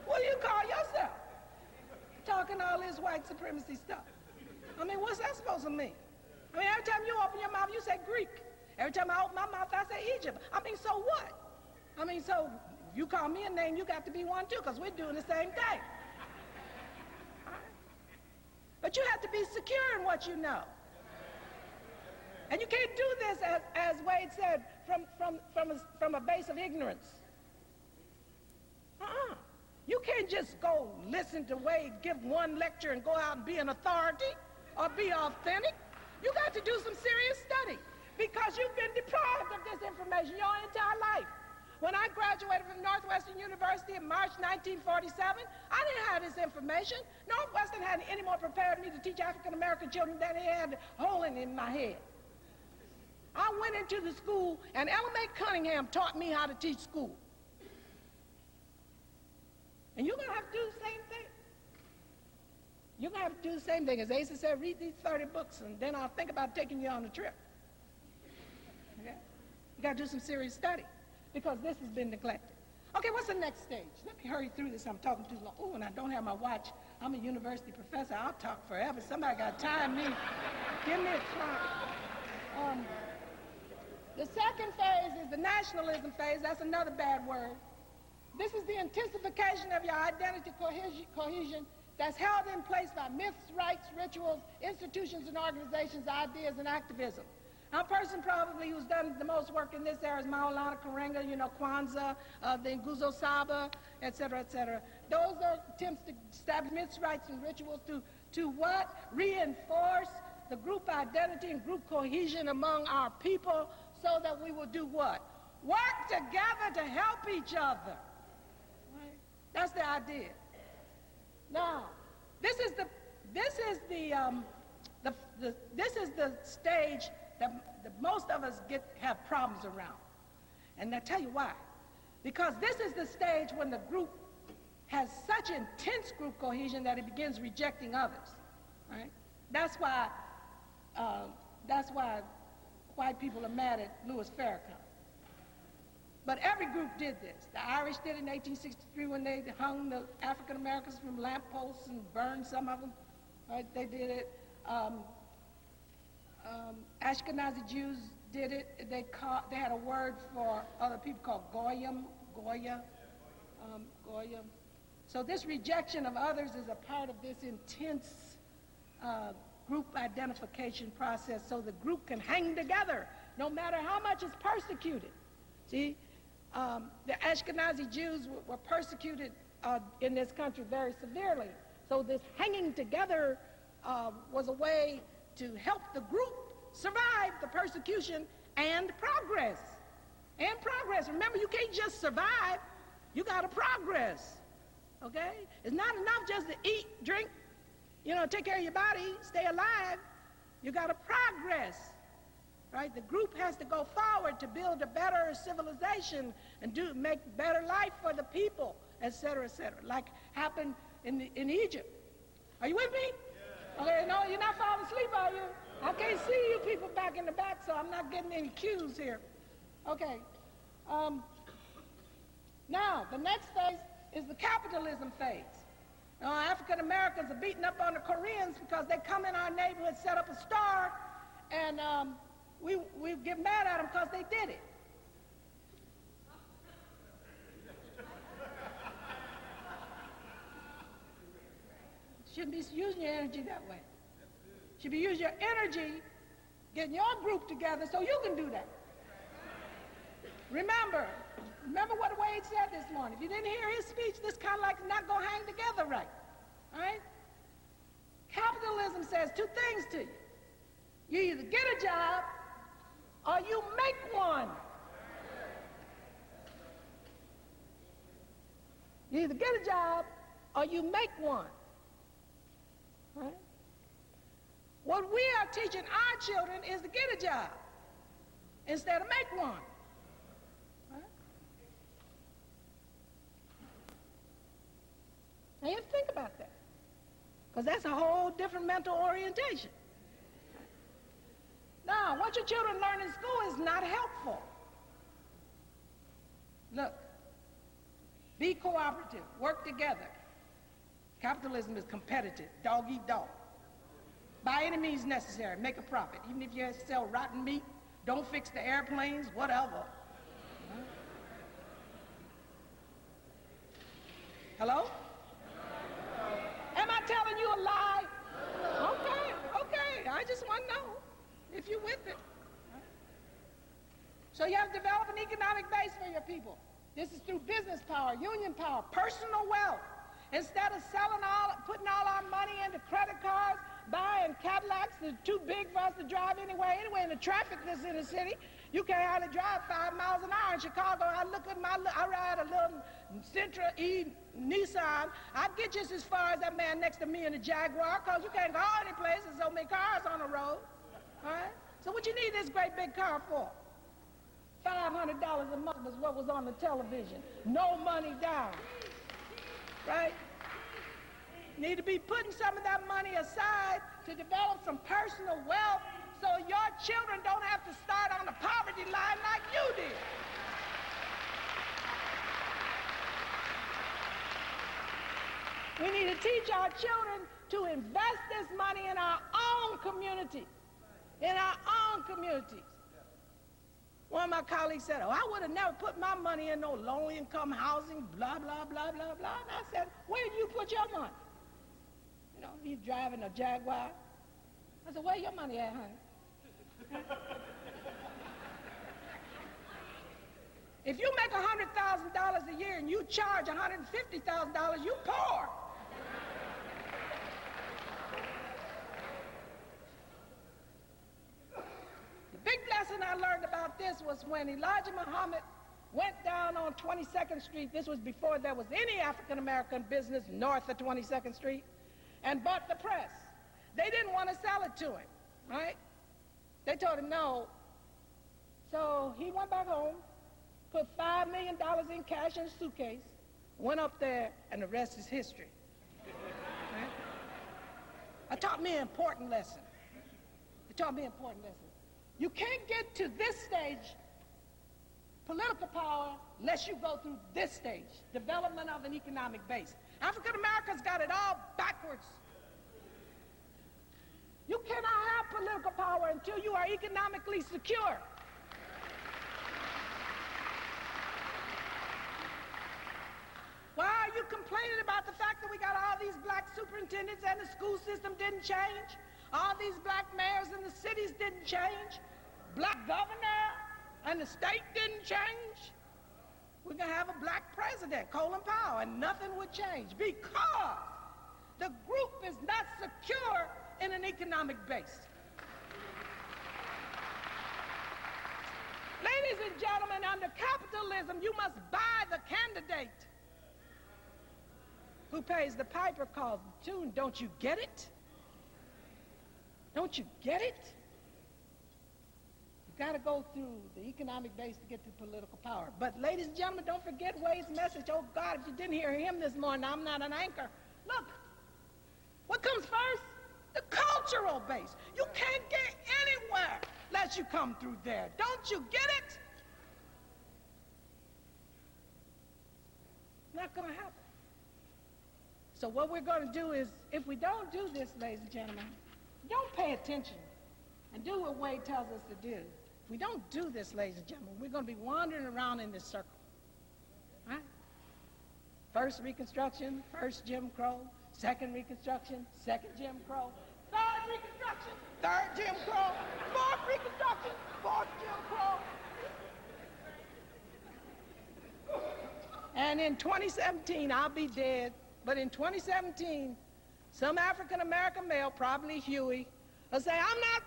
Speaker 2: What do you call yourself? Talking all this white supremacy stuff. I mean, what's that supposed to mean? I mean, every time you open your mouth, you say Greek. Every time I open my mouth, I say Egypt. I mean, so what? I mean, so you call me a name, you got to be one too, because we're doing the same thing. Right? But you have to be secure in what you know. And you can't do this, as Wade said, from a base of ignorance. You can't just go listen to Wade give one lecture and go out and be an authority or be authentic. You got to do some serious study because you've been deprived of this information your entire life. When I graduated from Northwestern University in March 1947, I didn't have this information. Northwestern hadn't any more prepared me to teach African-American children than it had a hole in my head. I went into the school, and Ella Mae Cunningham taught me how to teach school. And you're going to have to do the same thing. You're going to have to do the same thing. As Asa said, read these 30 books, and then I'll think about taking you on a trip. Okay? You got to do some serious study, because this has been neglected. Okay, what's the next stage? Let me hurry through this. I'm talking too long. Oh, and I don't have my watch. I'm a university professor. I'll talk forever. Somebody got to time me. Give me a time. The second phase is the nationalism phase. That's another bad word. This is the intensification of your identity cohesion that's held in place by myths, rites, rituals, institutions and organizations, ideas, and activism. Now, a person probably who's done the most work in this area is Maulana Karenga, Kwanzaa, the Nguzo Saba, et cetera, et cetera. Those are attempts to establish myths, rites, and rituals to what? Reinforce the group identity and group cohesion among our people so that we will do what? Work together to help each other. Right? That's the idea. Now, this is the stage that most of us have problems around. And I'll tell you why. Because this is the stage when the group has such intense group cohesion that it begins rejecting others. Right? That's why white people are mad at Louis Farrakhan. But every group did this. The Irish did it in 1863 when they hung the African Americans from lampposts and burned some of them. Right? They did it. Ashkenazi Jews did it. They had a word for other people called Goyim. So this rejection of others is a part of this intense group identification process so the group can hang together no matter how much it's persecuted. See? The Ashkenazi Jews were persecuted in this country very severely. So this hanging together was a way to help the group survive the persecution and progress. And progress. Remember, you can't just survive. You got to progress. Okay? It's not enough just to eat, drink, take care of your body, stay alive. You got to progress. Right? The group has to go forward to build a better civilization and make better life for the people, et cetera, like happened in Egypt. Are you with me? Yeah. Okay, no, you're not falling asleep, are you? I can't see you people back in the back, so I'm not getting any cues here. Okay. Now, the next phase is the capitalism phase. Now, African Americans are beating up on the Koreans because they come in our neighborhood, set up a store, and we get mad at them because they did it. Shouldn't be using your energy that way. Should be using your energy Get your group together so you can do that. Remember what Wade said this morning. If you didn't hear his speech, this kind of like not going to hang together right. All right? Capitalism says two things to you. You either get a job or you make one. You either get a job or you make one. Right? What we are teaching our children is to get a job instead of make one. Right? Now you have to think about that, because that's a whole different mental orientation. Now, what your children learn in school is not helpful. Look, be cooperative, work together. Capitalism is competitive, dog eat dog. By any means necessary, make a profit. Even if you have to sell rotten meat, don't fix the airplanes, whatever. Hello? Am I telling you a lie? Okay, I just want to know if you're with it. So you have to develop an economic base for your people. This is through business power, union power, personal wealth. Instead of putting all our money into credit cards, buying Cadillacs that are too big for us to drive anyway, in the traffic that's in the city, you can't hardly drive 5 miles an hour in Chicago. I ride a little Sentra E Nissan. I get just as far as that man next to me in the Jaguar, because you can't go any place. There's so many cars on the road. All right? So what you need this great big car for? $500 a month was what was on the television. No money down. Right? You need to be putting some of that money aside to develop some personal wealth so your children don't have to start on the poverty line like you did. We need to teach our children to invest this money in our own community. In our own communities. One of my colleagues said, I would have never put my money in no low-income housing, blah, blah, blah, blah, blah. And I said, where do you put your money? You know, he's driving a Jaguar. I said, where your money at, honey? If you make $100,000 a year and you charge $150,000, you poor. Big lesson I learned about this was when Elijah Muhammad went down on 22nd Street. This was before there was any African-American business north of 22nd Street, and bought the press. They didn't want to sell it to him, right? They told him no. So he went back home, put $5 million in cash in a suitcase, went up there, and the rest is history. Right? It taught me an important lesson. You can't get to this stage, political power, unless you go through this stage, development of an economic base. African Americans got it all backwards. You cannot have political power until you are economically secure. Why are you complaining about the fact that we got all these black superintendents and the school system didn't change? All these black mayors in the cities didn't change. Black governor and the state didn't change. We're going to have a black president, Colin Powell, and nothing would change because the group is not secure in an economic base. Ladies and gentlemen, under capitalism, you must buy the candidate. Who pays the piper calls the tune. Don't you get it? Don't you get it? You got to go through the economic base to get to political power. But ladies and gentlemen, don't forget Wade's message. Oh God, if you didn't hear him this morning, I'm not an anchor. Look, what comes first? The cultural base. You can't get anywhere unless you come through there. Don't you get it? Not going to happen. So what we're going to do is, if we don't do this, ladies and gentlemen, don't pay attention and do what Wade tells us to do. If we don't do this, ladies and gentlemen, we're going to be wandering around in this circle. Right? First Reconstruction, first Jim Crow, second Reconstruction, second Jim Crow, third Reconstruction. Reconstruction, third Jim Crow, fourth Reconstruction, fourth Jim Crow. And in 2017, I'll be dead, but in 2017, some African-American male, probably Huey, will say, I'm not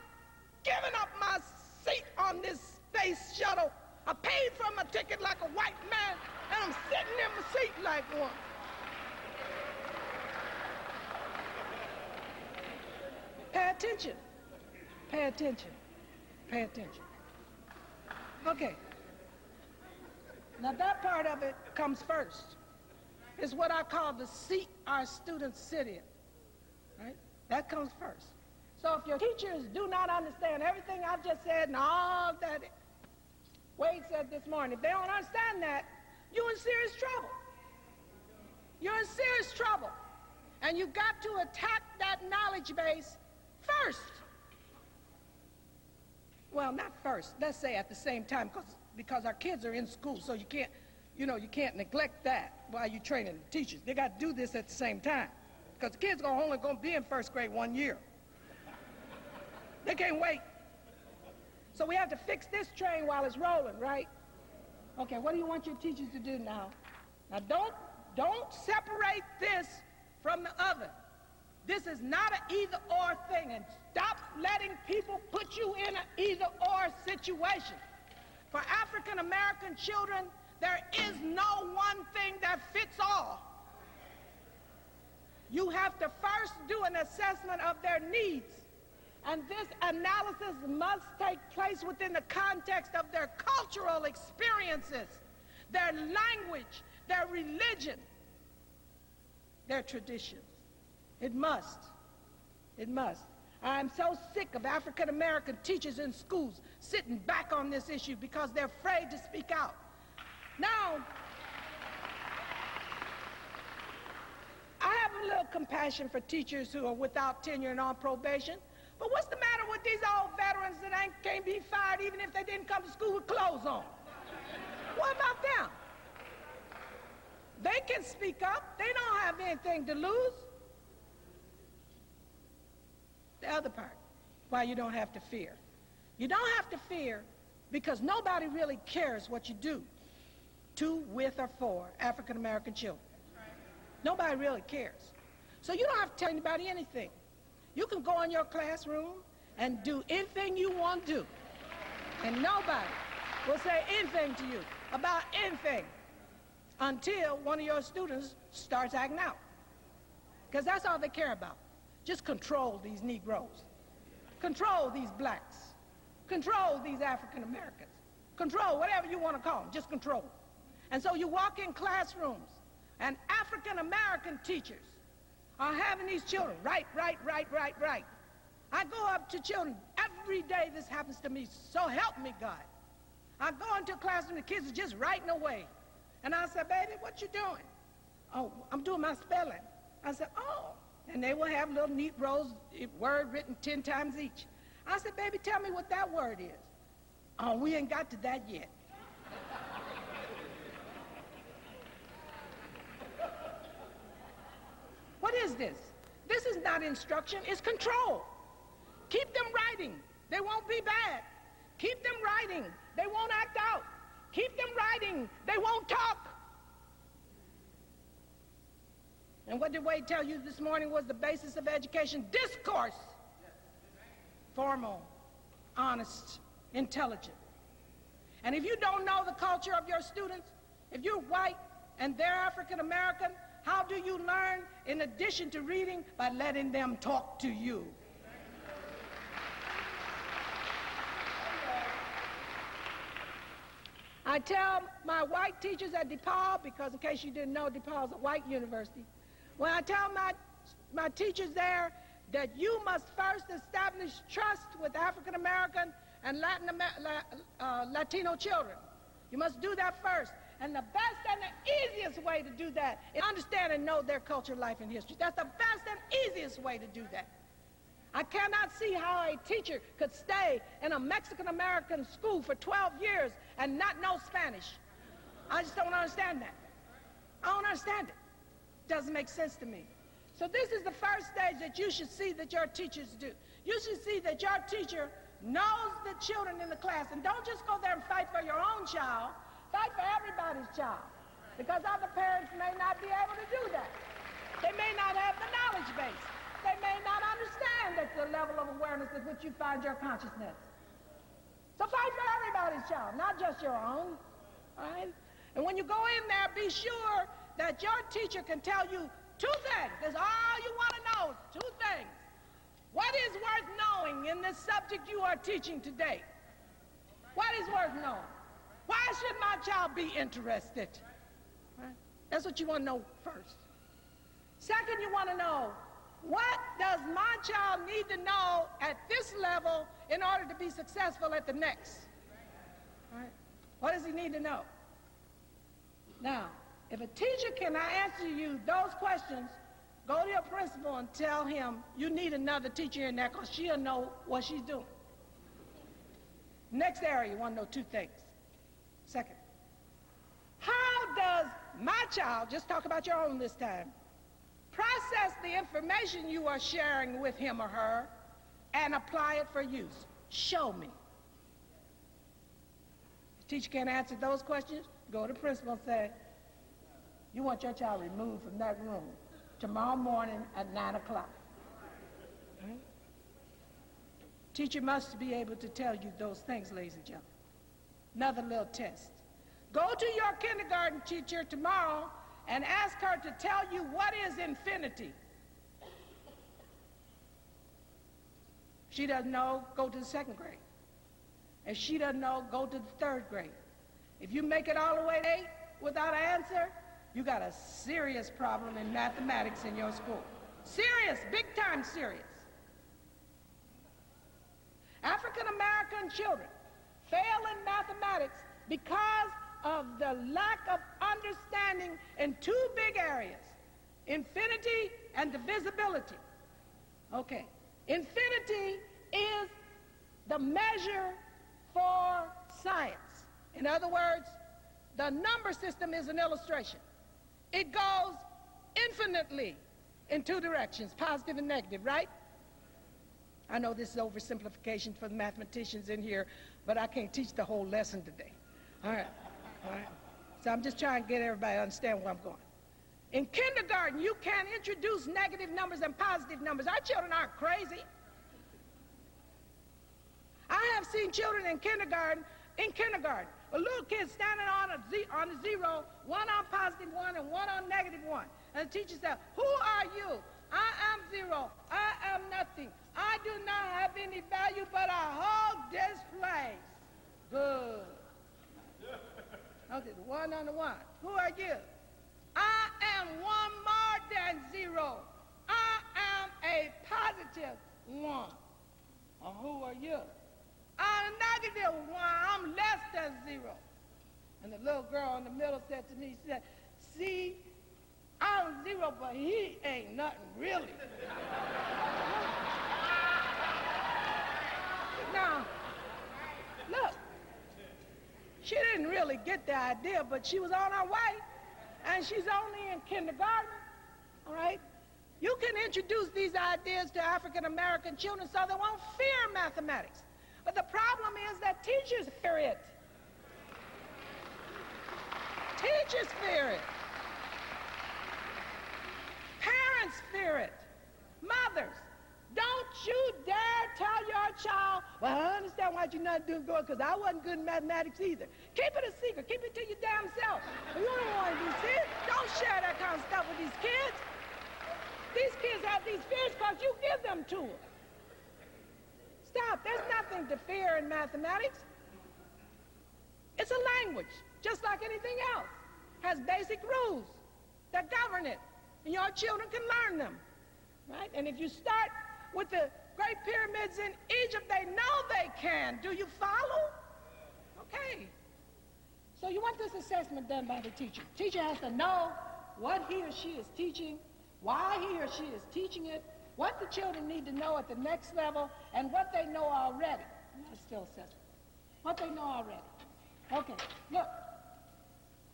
Speaker 2: giving up my seat on this space shuttle. I paid for my ticket like a white man, and I'm sitting in my seat like one. Pay attention. Pay attention. Pay attention. Okay. Now that part of it comes first. It's what I call the seat our students sit in, right? That comes first. So if your teachers do not understand everything I've just said and all that Wade said this morning, if they don't understand that, you're in serious trouble. You're in serious trouble. And you've got to attack that knowledge base first. Well, not first. Let's say at the same time, because our kids are in school, so you can't neglect that while you're training the teachers. They got to do this at the same time, because the kids are only going to be in first grade 1 year. They can't wait. So we have to fix this train while it's rolling, right? Okay, what do you want your teachers to do now? Now don't separate this from the other. This is not an either-or thing, and stop letting people put you in an either-or situation. For African-American children, there is no one thing that fits all. You have to first do an assessment of their needs, and this analysis must take place within the context of their cultural experiences, their language, their religion, their traditions. It must. It must. I'm so sick of African-American teachers in schools sitting back on this issue because they're afraid to speak out. Now, I have a little compassion for teachers who are without tenure and on probation, but what's the matter with these old veterans that can't be fired even if they didn't come to school with clothes on? What about them? They can speak up. They don't have anything to lose. The other part, why you don't have to fear. You don't have to fear because nobody really cares what you do to, with, or for African-American children. Nobody really cares. So you don't have to tell anybody anything. You can go in your classroom and do anything you want to do, and nobody will say anything to you about anything until one of your students starts acting out. Because that's all they care about. Just control these Negroes. Control these blacks. Control these African Americans. Control whatever you want to call them. Just control. And so you walk in classrooms and African American teachers are having these children write. I go up to children every day. This happens to me. So help me God. I go into a classroom, the kids are just writing away. And I said, baby, what you doing? Oh, I'm doing my spelling. I said, oh. And they will have little neat rows, word written 10 times each. I said, baby, tell me what that word is. Oh, we ain't got to that yet. What is this? This is not instruction, it's control. Keep them writing. They won't be bad. Keep them writing. They won't act out. Keep them writing. They won't talk. And what did Wade tell you this morning was the basis of education? Discourse. Formal, honest, intelligent. And if you don't know the culture of your students, if you're white and they're African American, how do you learn in addition to reading? By letting them talk to you. I tell my white teachers at DePaul, because in case you didn't know, DePaul's a white university. When I tell my teachers there that you must first establish trust with African American and Latino children. You must do that first. And the best and the easiest way to do that is understand and know their culture, life, and history. That's the best and easiest way to do that. I cannot see how a teacher could stay in a Mexican-American school for 12 years and not know Spanish. I just don't understand that. I don't understand it. Doesn't make sense to me. So this is the first stage that you should see that your teachers do. You should see that your teacher knows the children in the class, and don't just go there and fight for your own child, fight for everybody's child, because other parents may not be able to do that. They may not have the knowledge base. They may not understand at the level of awareness at which you find your consciousness. So fight for everybody's child, not just your own. All right? And when you go in there, be sure that your teacher can tell you two things. That's all you want to know, two things. What is worth knowing in this subject you are teaching today? What is worth knowing? Why should my child be interested? Right? That's what you want to know first. Second, you want to know, what does my child need to know at this level in order to be successful at the next? Right? What does he need to know? Now, if a teacher cannot answer you those questions, go to your principal and tell him you need another teacher in there because she'll know what she's doing. Next area, you want to know two things. Second, how does my child, just talk about your own this time, process the information you are sharing with him or her and apply it for use? Show me. If the teacher can't answer those questions, go to the principal and say, you want your child removed from that room tomorrow morning at 9 o'clock. Right? Teacher must be able to tell you those things, ladies and gentlemen. Another little test. Go to your kindergarten teacher tomorrow and ask her to tell you what is infinity. If she doesn't know, go to the second grade. If she doesn't know, go to the third grade. If you make it all the way to 8 without an answer, you got a serious problem in mathematics in your school. Serious, big time serious. African American children fail in mathematics because of the lack of understanding in two big areas, infinity and divisibility. Okay, infinity is the measure for science. In other words, the number system is an illustration. It goes infinitely in two directions, positive and negative, right? I know this is oversimplification for the mathematicians in here, but I can't teach the whole lesson today. All right. So I'm just trying to get everybody to understand where I'm going. In kindergarten, you can't introduce negative numbers and positive numbers. Our children aren't crazy. I have seen children in kindergarten, a little kid standing on a zero, one on positive one and one on negative one. And the teacher said, who are you? I am zero. I am nothing. I do not have any value, but I hold this place. Good. Okay, the one on the one. Who are you? I am one more than zero. I am a positive one. Or who are you? I'm a negative one. I'm less than zero. And the little girl in the middle said to me, she said, see, I'm zero, but he ain't nothing really. Now, look, she didn't really get the idea, but she was on her way, and she's only in kindergarten, all right? You can introduce these ideas to African-American children so they won't fear mathematics. But the problem is that teachers fear it. Teachers fear it. Parents fear it. Mothers, don't you dare tell your child, well, I understand why you're not doing good, because I wasn't good in mathematics either. Keep it a secret. Keep it to your damn self. You don't want to be serious. Don't share that kind of stuff with these kids. These kids have these fears because you give them to them. Stop. There's nothing to fear in mathematics. It's a language, just like anything else. Has basic rules that govern it, and your children can learn them, right? And if you start with the great pyramids in Egypt, they know they can. Do you follow? Okay. So you want this assessment done by the teacher. The teacher has to know what he or she is teaching, why he or she is teaching it, what the children need to know at the next level, and what they know already. That's still assessment. What they know already. Okay, look.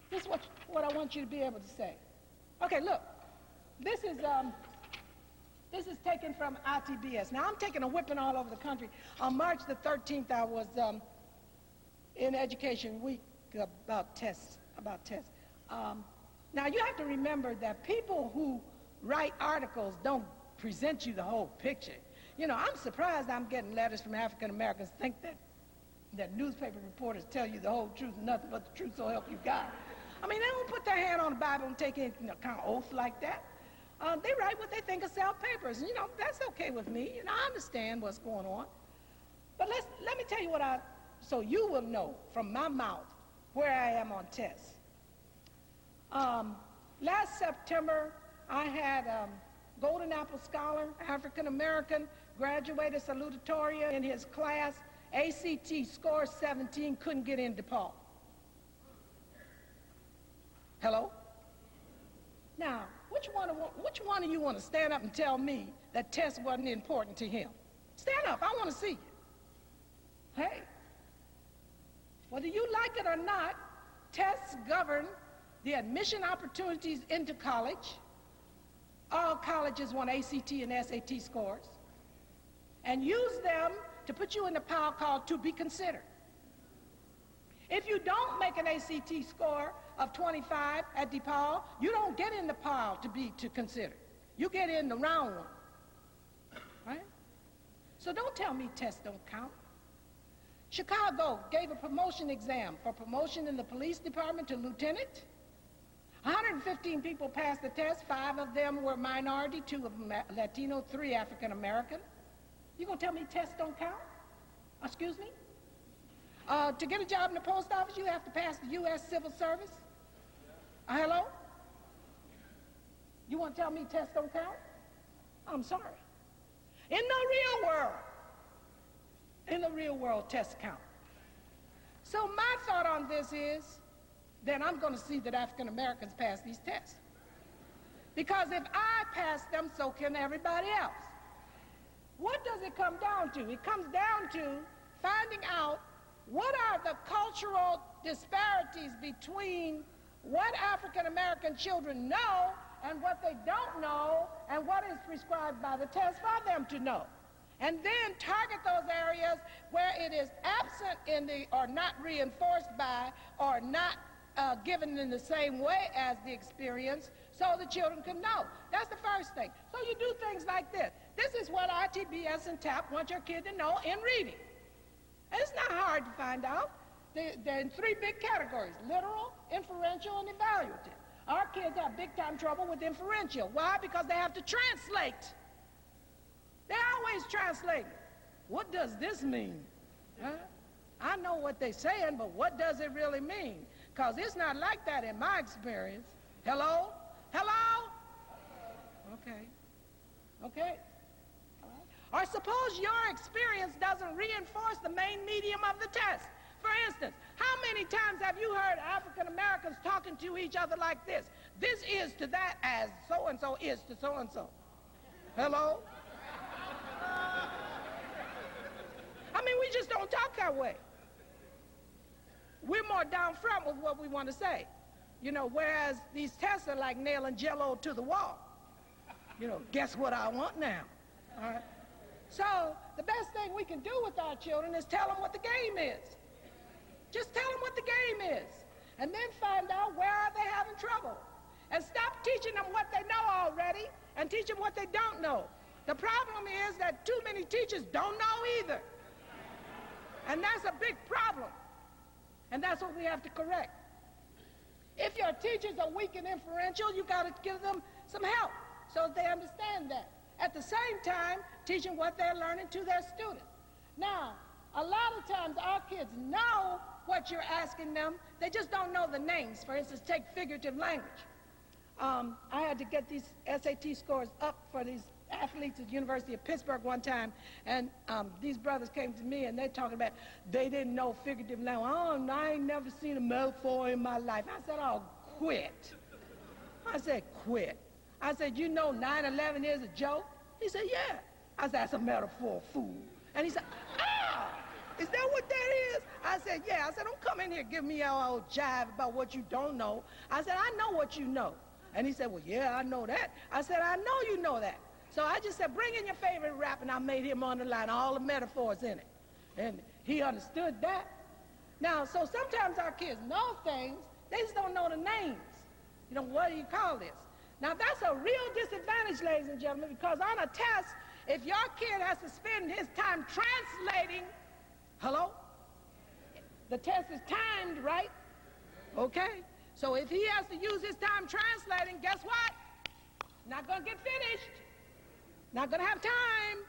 Speaker 2: This is what I want you to be able to say. Okay, look. This is This is taken from ITBS. Now, I'm taking a whipping all over the country. On March the 13th, I was in Education Week about tests. Now, you have to remember that people who write articles don't present you the whole picture. You know, I'm surprised I'm getting letters from African Americans think that newspaper reporters tell you the whole truth and nothing but the truth, so help you God. I mean, they don't put their hand on the Bible and take any kind of oath like that. They write what they think are sell papers. And, you know, that's okay with me. You know, I understand what's going on. But let me tell you so you will know from my mouth where I am on tests. Last September, I had Golden Apple Scholar, African American, graduated salutatorian in his class. ACT score 17, couldn't get in DePaul. Hello? Now, which one of you want to stand up and tell me that test wasn't important to him? Stand up, I want to see you. Hey, whether you like it or not, tests govern the admission opportunities into college. All colleges want ACT and SAT scores, and use them to put you in the pile called to be considered. If you don't make an ACT score of 25 at DePaul, you don't get in the pile to consider. You get in the round one, right? So don't tell me tests don't count. Chicago gave a promotion exam for promotion in the police department to lieutenant. 115 people passed the test. 5 of them were minority, 2 of them Latino, 3 African American. You gonna tell me tests don't count? Excuse me? To get a job in the post office, you have to pass the U.S. Civil Service. Hello? You want to tell me tests don't count? I'm sorry. In the real world, tests count. So my thought on this is, then I'm going to see that African Americans pass these tests. Because if I pass them, so can everybody else. What does it come down to? It comes down to finding out what are the cultural disparities between what African American children know and what they don't know, and what is prescribed by the test for them to know. And then target those areas where it is absent or not reinforced by, or not given in the same way as the experience, so the children can know. That's the first thing. So you do things like this. This is what ITBS and TAP want your kid to know in reading. And it's not hard to find out. They're in 3 big categories: literal, inferential, and evaluative. Our kids have big time trouble with inferential. Why? Because they have to translate. They're always translating. What does this mean? Huh? I know what they're saying, but what does it really mean? Because it's not like that in my experience. Hello? Hello? Okay. Okay. Or suppose your experience doesn't reinforce the main medium of the test. For instance, how many times have you heard African Americans talking to each other like this? This is to that as so-and-so is to so-and-so. Hello? I mean, we just don't talk that way. We're more down front with what we want to say. You know, whereas these tests are like nailing Jell-O to the wall. You know, guess what I want now? All right? So the best thing we can do with our children is tell them what the game is. Just tell them what the game is. And then find out where are they having trouble. And stop teaching them what they know already and teach them what they don't know. The problem is that too many teachers don't know either. And that's a big problem. And that's what we have to correct. If your teachers are weak and inferential, you got to give them some help so that they understand that. At the same time, teaching what they're learning to their students. Now, a lot of times our kids know what you're asking them. They just don't know the names. For instance, take figurative language. I had to get these SAT scores up for these athletes at the University of Pittsburgh one time, and these brothers came to me and they're talking about they didn't know figurative language. Oh, I ain't never seen a metaphor in my life. I said, oh, quit. I said, quit. I said, you know 9/11 is a joke? He said, yeah. I said, that's a metaphor, fool. And he said, is that what that is? I said, yeah. I said, don't come in here give me all old jive about what you don't know. I said, I know what you know. And he said, well, yeah, I know that. I said, I know you know that. So I just said, bring in your favorite rap, and I made him underline all the metaphors in it. And he understood that. Now, so sometimes our kids know things, they just don't know the names. You know, what do you call this? Now, that's a real disadvantage, ladies and gentlemen, because on a test, if your kid has to spend his time translating, hello? The test is timed, right? Okay. So if he has to use his time translating, guess what? Not going to get finished. Not going to have time.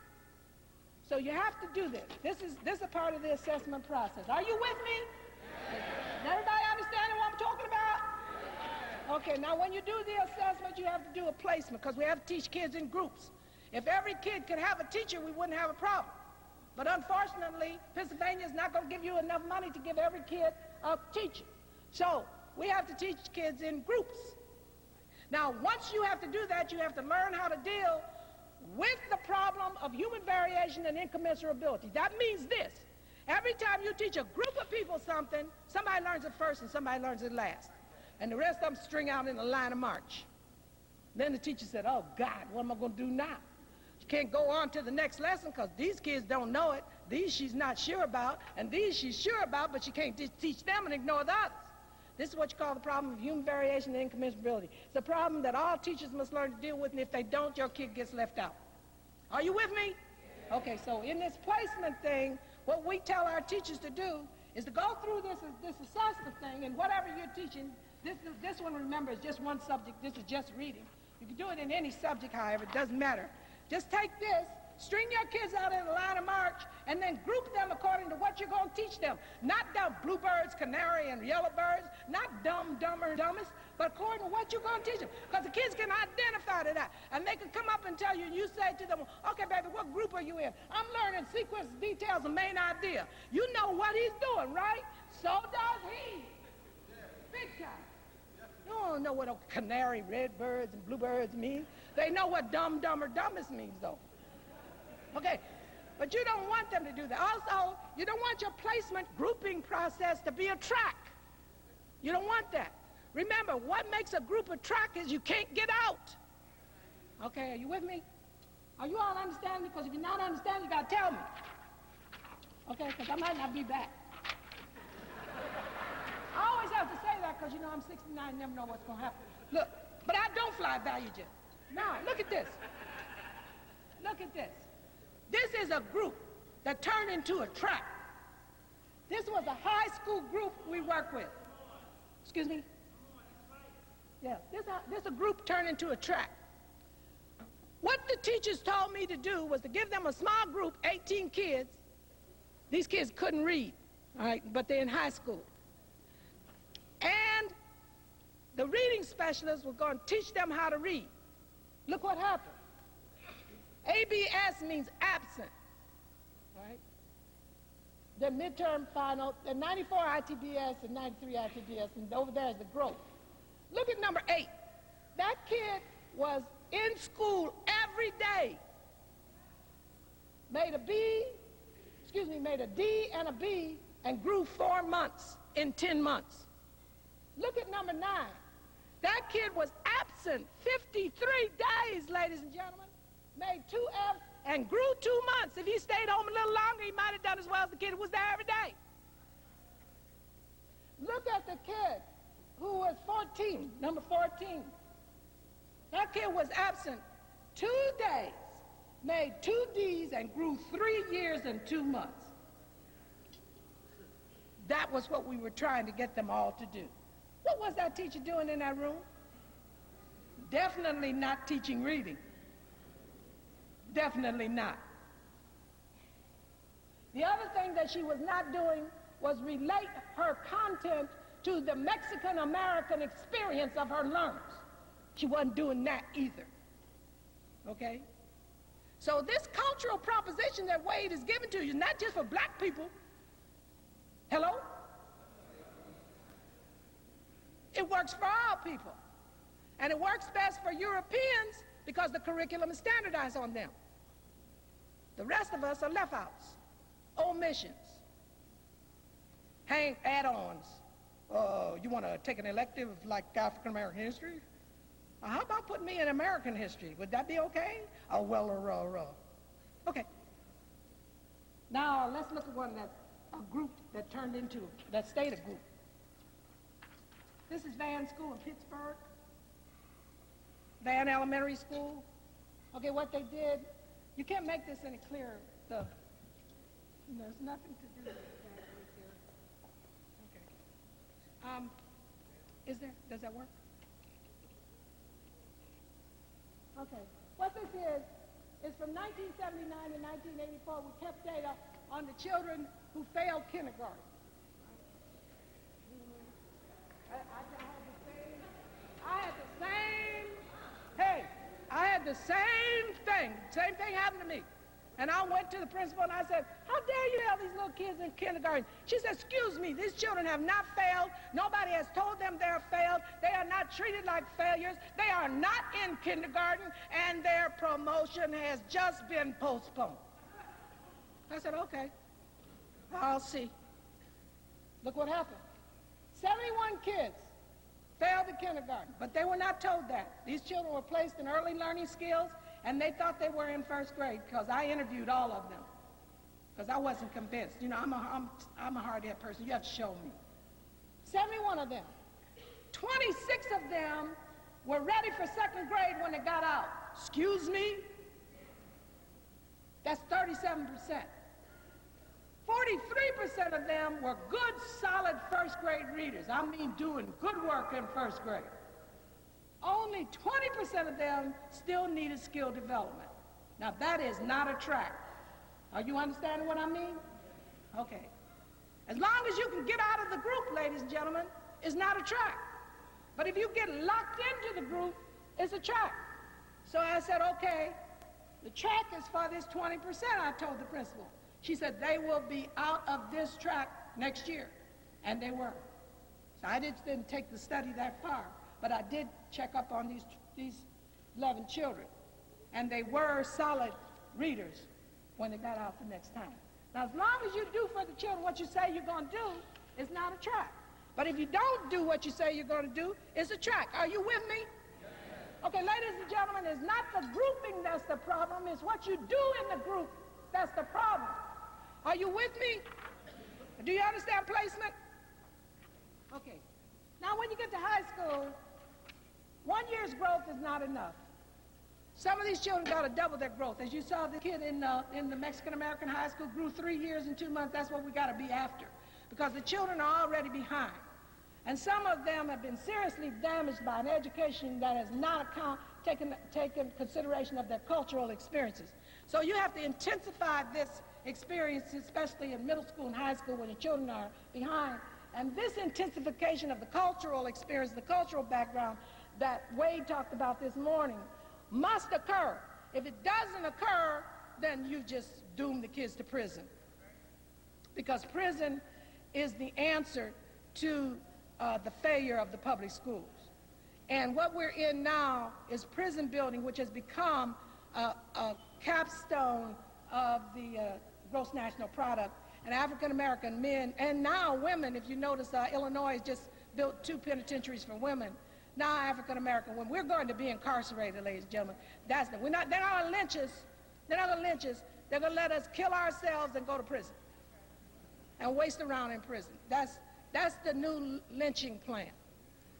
Speaker 2: So you have to do this. This is a part of the assessment process. Are you with me? Does everybody understand what I'm talking about? Okay, now when you do the assessment, you have to do a placement because we have to teach kids in groups. If every kid could have a teacher, we wouldn't have a problem. But unfortunately, Pennsylvania is not going to give you enough money to give every kid a teacher. So we have to teach kids in groups. Now, once you have to do that, you have to learn how to deal with the problem of human variation and incommensurability. That means this. Every time you teach a group of people something, somebody learns it first and somebody learns it last. And the rest of them string out in a line of march. Then the teacher said, oh, God, what am I going to do now? You can't go on to the next lesson because these kids don't know it. These she's not sure about, and these she's sure about, but she can't teach them and ignore the others. This is what you call the problem of human variation and incommensurability. It's a problem that all teachers must learn to deal with, and if they don't, your kid gets left out. Are you with me? Okay, so in this placement thing, what we tell our teachers to do is to go through this assessment thing, and whatever you're teaching, this one, remember, is just one subject. This is just reading. You can do it in any subject, however, it doesn't matter. Just take this, string your kids out in a line of march, and then group them according to what you're going to teach them. Not dumb bluebirds, canary, and yellowbirds, not dumb, dumber, dumbest, but according to what you're going to teach them. Because the kids can identify to that. And they can come up and tell you, and you say to them, okay, baby, what group are you in? I'm learning sequence, details, and main idea. You know what he's doing, right? So does he. Big time. You don't know what a canary, redbirds, and bluebirds mean. They know what dumb, dumber, dumbest means, though. Okay, but you don't want them to do that. Also, you don't want your placement grouping process to be a track. You don't want that. Remember, what makes a group a track is you can't get out. Okay, are you with me? Are you all understanding? Because if you're not understanding, you got to tell me. Okay, because I might not be back. I always have to say that because, you know, I'm 69 and never know what's going to happen. Look, but I don't fly value jet. Now, look at this. Look at this. This is a group that turned into a track. This was a high school group we work with. Excuse me? Yeah, this a group turned into a track. What the teachers told me to do was to give them a small group, 18 kids. These kids couldn't read, all right, but they're in high school. And the reading specialists were going to teach them how to read. Look what happened. ABS means absent, right? The midterm final, the 94 ITBS and 93 ITBS, and over there is the growth. Look at number 8. That kid was in school every day. Made a D and a B, and grew 4 months in 10 months. Look at number 9. That kid was absent 53 days, ladies and gentlemen. Made 2 F's and grew 2 months. If he stayed home a little longer, he might have done as well as the kid who was there every day. Look at the kid who was 14, number 14. That kid was absent 2 days, made 2 D's, and grew 3 years and 2 months. That was what we were trying to get them all to do. What was that teacher doing in that room? Definitely not teaching reading. Definitely not. The other thing that she was not doing was relate her content to the Mexican-American experience of her learners. She wasn't doing that either. Okay? So this cultural proposition that Wade is giving to you is not just for black people. Hello? It works for all people. And it works best for Europeans because the curriculum is standardized on them. The rest of us are left outs, omissions, add-ons. You want to take an elective like African American history? How about putting me in American history? Would that be okay? Oh, well, okay. Now, let's look at one that's a group that turned into, that stayed a group. This is Van School in Pittsburgh. Van Elementary School. Okay, what they did, you can't make this any clearer. There's nothing to do with that right there. Okay. Does that work? Okay. What this is from 1979 to 1984, we kept data on the children who failed kindergarten. I had the same thing. Same thing happened to me. And I went to the principal and I said, how dare you tell these little kids in kindergarten? She said, excuse me, these children have not failed. Nobody has told them they're failed. They are not treated like failures. They are not in kindergarten, and their promotion has just been postponed. I said, okay, I'll see. Look what happened. 71 kids failed the kindergarten, but they were not told that. These children were placed in early learning skills, and they thought they were in first grade because I interviewed all of them because I wasn't convinced. You know, I'm a hard-headed person. You have to show me. 71 of them. 26 of them were ready for second grade when they got out. Excuse me? That's 37%. 43% of them were good, solid first grade readers. I mean doing good work in first grade. Only 20% of them still needed skill development. Now that is not a track. Are you understanding what I mean? Okay. As long as you can get out of the group, ladies and gentlemen, it's not a track. But if you get locked into the group, it's a track. So I said, okay, the track is for this 20%, I told the principal. She said, they will be out of this track next year. And they were. So I didn't take the study that far. But I did check up on these 11 children. And they were solid readers when they got out the next time. Now, as long as you do for the children what you say you're going to do, it's not a track. But if you don't do what you say you're going to do, it's a track. Are you with me? Okay, ladies and gentlemen, it's not the grouping that's the problem. It's what you do in the group that's the problem. Are you with me? Do you understand placement? Okay. Now, when you get to high school, 1 year's growth is not enough. Some of these children got to double their growth. As you saw, the kid in the Mexican-American high school grew 3 years and 2 months. That's what we got to be after, because the children are already behind. And some of them have been seriously damaged by an education that has not taken consideration of their cultural experiences. So you have to intensify this experience, especially in middle school and high school when the children are behind. And this intensification of the cultural experience, the cultural background that Wade talked about this morning, must occur. If it doesn't occur, then you just doom the kids to prison. Because prison is the answer to the failure of the public schools. And what we're in now is prison building, which has become a capstone of the gross national product. And African-American men, and now women, if you notice, Illinois just built 2 penitentiaries for women. Now African-American women, we're going to be incarcerated, ladies and gentlemen. They're not gonna lynch us. They're not gonna lynch us. They're gonna let us kill ourselves and go to prison and waste around in prison. That's the new lynching plan.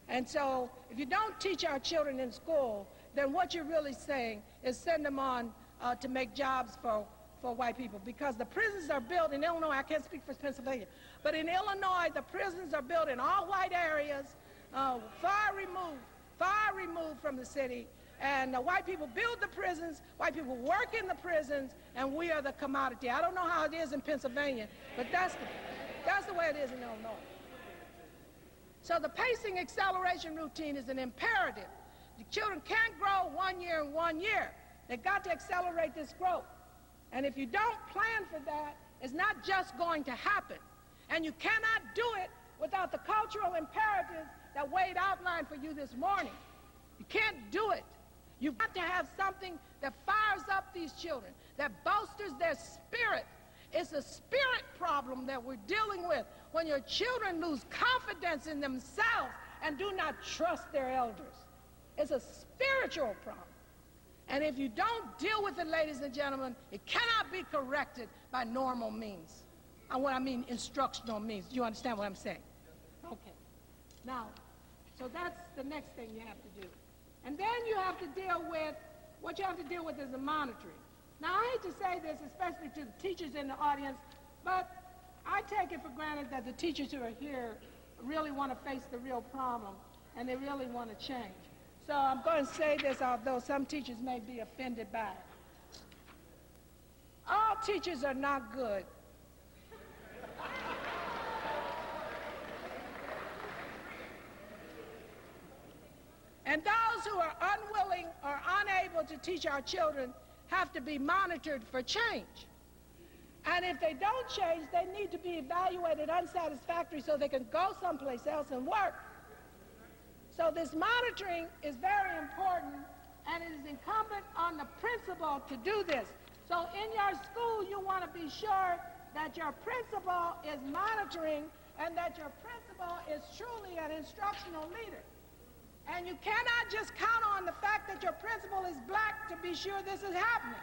Speaker 2: And so if you don't teach our children in school, then what you're really saying is send them on to make jobs for white people, because the prisons are built in Illinois. I can't speak for Pennsylvania, but in Illinois, the prisons are built in all white areas, far removed from the city, and white people build the prisons, white people work in the prisons, and we are the commodity. I don't know how it is in Pennsylvania, but that's the way it is in Illinois. So the pacing acceleration routine is an imperative. The children can't grow 1 year in 1 year. They've got to accelerate this growth. And if you don't plan for that, it's not just going to happen. And you cannot do it without the cultural imperatives that Wade outlined for you this morning. You can't do it. You've got to have something that fires up these children, that bolsters their spirit. It's a spirit problem that we're dealing with when your children lose confidence in themselves and do not trust their elders. It's a spiritual problem. And if you don't deal with it, ladies and gentlemen, it cannot be corrected by normal means. And what I mean, instructional means. Do you understand what I'm saying? Okay. Now, so that's the next thing you have to do. And then you have to deal with, what you have to deal with is the monitoring. Now, I hate to say this, especially to the teachers in the audience, but I take it for granted that the teachers who are here really want to face the real problem, and they really want to change. So I'm going to say this, although some teachers may be offended by it. All teachers are not good. And those who are unwilling or unable to teach our children have to be monitored for change. And if they don't change, they need to be evaluated unsatisfactory so they can go someplace else and work. So this monitoring is very important, and it is incumbent on the principal to do this. So in your school, you want to be sure that your principal is monitoring and that your principal is truly an instructional leader. And you cannot just count on the fact that your principal is black to be sure this is happening.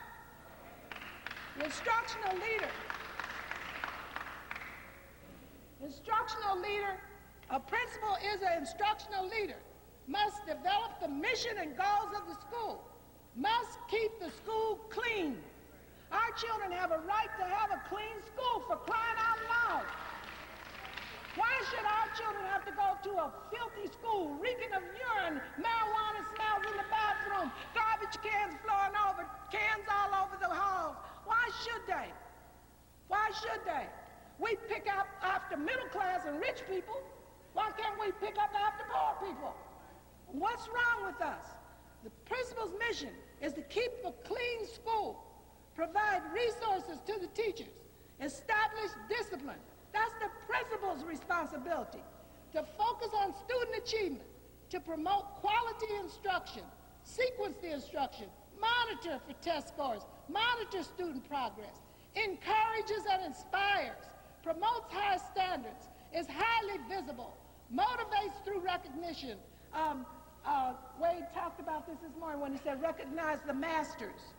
Speaker 2: The instructional leader, a principal is an instructional leader, must develop the mission and goals of the school, must keep the school clean. Our children have a right to have a clean school, for crying out loud. Why should our children have to go to a filthy school, reeking of urine, marijuana smells in the bathroom, garbage cans flowing over, cans all over the halls? Why should they? Why should they? We pick up after middle class and rich people. Why can't we pick up after poor people? What's wrong with us? The principal's mission is to keep a clean school, provide resources to the teachers, establish discipline. That's the principal's responsibility, to focus on student achievement, to promote quality instruction, sequence the instruction, monitor for test scores, monitor student progress, encourages and inspires, promotes high standards, is highly visible, motivates through recognition. Wade talked about this morning when he said recognize the masters,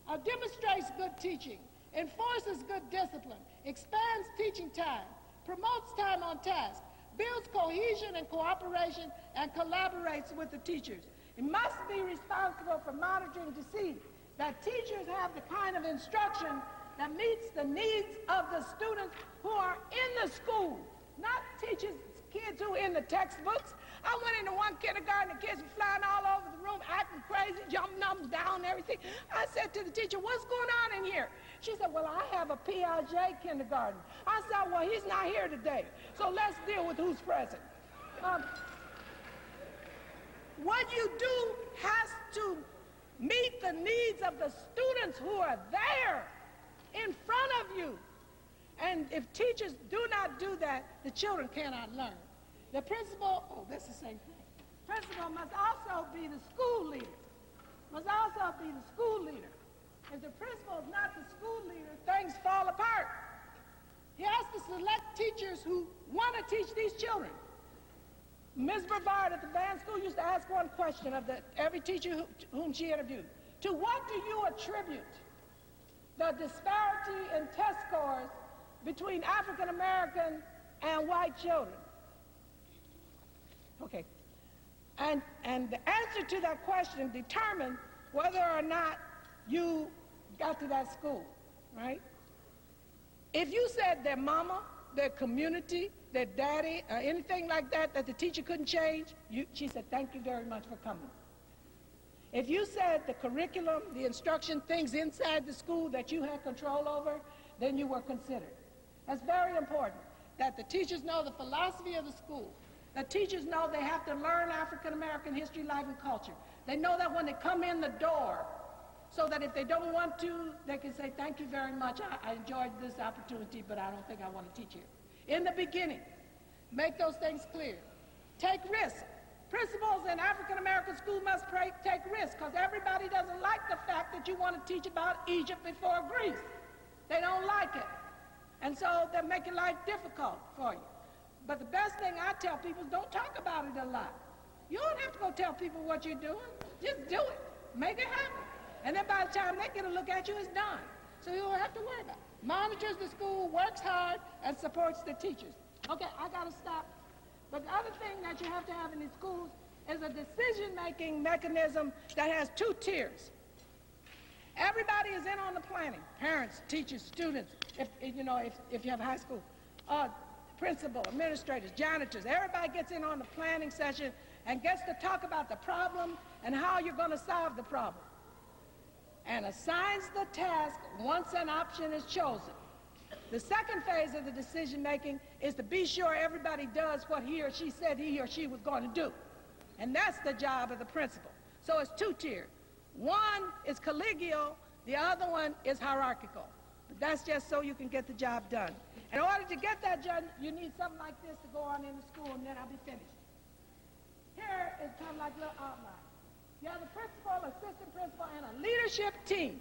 Speaker 2: demonstrates good teaching, enforces good discipline, expands teaching time, promotes time on task, builds cohesion and cooperation, and collaborates with the teachers. It must be responsible for monitoring to see that teachers have the kind of instruction that meets the needs of the students who are in the school, not teachers, kids who are in the textbooks. I went into one kindergarten, the kids were flying all over the room, acting crazy, jumping up and down, everything. I said to the teacher, what's going on in here? She said, well, I have a Piaget kindergarten. I said, well, he's not here today, so let's deal with who's present. What you do has to meet the needs of the students who are there in front of you. And if teachers do not do that, the children cannot learn. The principal, that's the same thing. Principal must also be the school leader. Must also be the school leader. If the principal is not the school leader, things fall apart. He has to select teachers who want to teach these children. Ms. Brevard at the band school used to ask one question of every teacher whom she interviewed. To what do you attribute the disparity in test scores between African American and white children? Okay. And the answer to that question determined whether or not you got to that school, right? If you said their mama, their community, their daddy, or anything like that the teacher couldn't change, she said, thank you very much for coming. If you said the curriculum, the instruction, things inside the school that you had control over, then you were considered. That's very important, that the teachers know the philosophy of the school. The teachers know they have to learn African American history, life, and culture. They know that when they come in the door, so that if they don't want to, they can say, thank you very much, I enjoyed this opportunity, but I don't think I want to teach here. In the beginning, make those things clear. Take risks. Principals in African American school must take risks, because everybody doesn't like the fact that you want to teach about Egypt before Greece. They don't like it. And so they're making life difficult for you. But the best thing I tell people is don't talk about it a lot. You don't have to go tell people what you're doing. Just do it. Make it happen. And then by the time they get a look at you, it's done. So you don't have to worry about it. Monitors the school, works hard, and supports the teachers. Okay, I got to stop. But the other thing that you have to have in these schools is a decision-making mechanism that has two tiers. Everybody is in on the planning. Parents, teachers, students, if you have high school, principal, administrators, janitors, everybody gets in on the planning session and gets to talk about the problem and how you're going to solve the problem. And assigns the task once an option is chosen. The second phase of the decision-making is to be sure everybody does what he or she said he or she was going to do. And that's the job of the principal. So it's two-tiered. One is collegial, the other one is hierarchical. But that's just so you can get the job done. In order to get that done, you need something like this to go on in the school, and then I'll be finished. Here is kind of like a little outline. You have the principal, assistant principal, and a leadership team.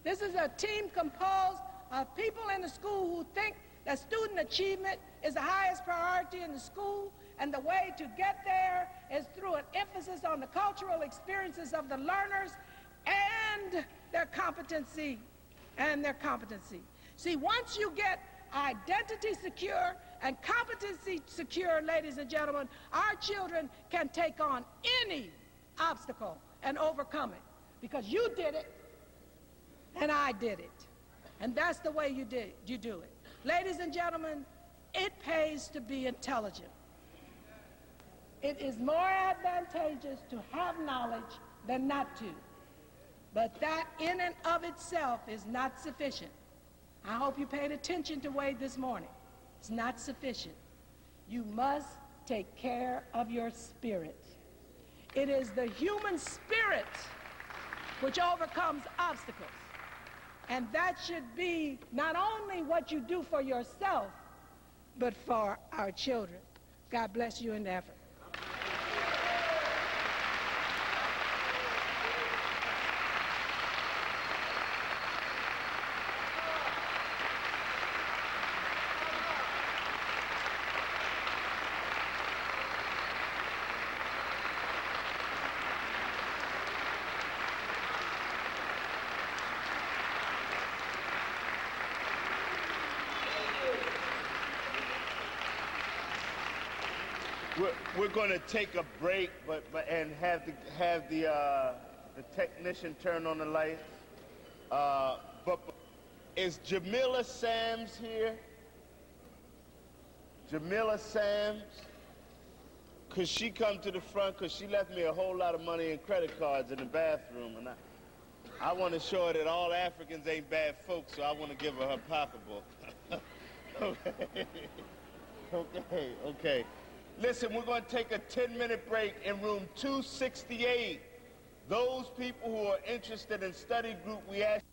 Speaker 2: This is a team composed of people in the school who think that student achievement is the highest priority in the school, and the way to get there is through an emphasis on the cultural experiences of the learners and their competency. See, once you get identity secure and competency secure, ladies and gentlemen, our children can take on any obstacle and overcome it, because you did it and I did it. And that's the way you do it. Ladies and gentlemen, it pays to be intelligent. It is more advantageous to have knowledge than not to. But that in and of itself is not sufficient. I hope you paid attention to Wade this morning. It's not sufficient. You must take care of your spirit. It is the human spirit which overcomes obstacles. And that should be not only what you do for yourself, but for our children. God bless you in the effort.
Speaker 1: We're going to take a break, and have the technician turn on the lights. But is Jamila Sams here? Jamila Sams? Could she come to the front? Because she left me a whole lot of money in credit cards in the bathroom, and I want to show her that all Africans ain't bad folks, so I want to give her pocketbook. Okay. Listen, we're going to take a 10-minute break in room 268. Those people who are interested in study group, we ask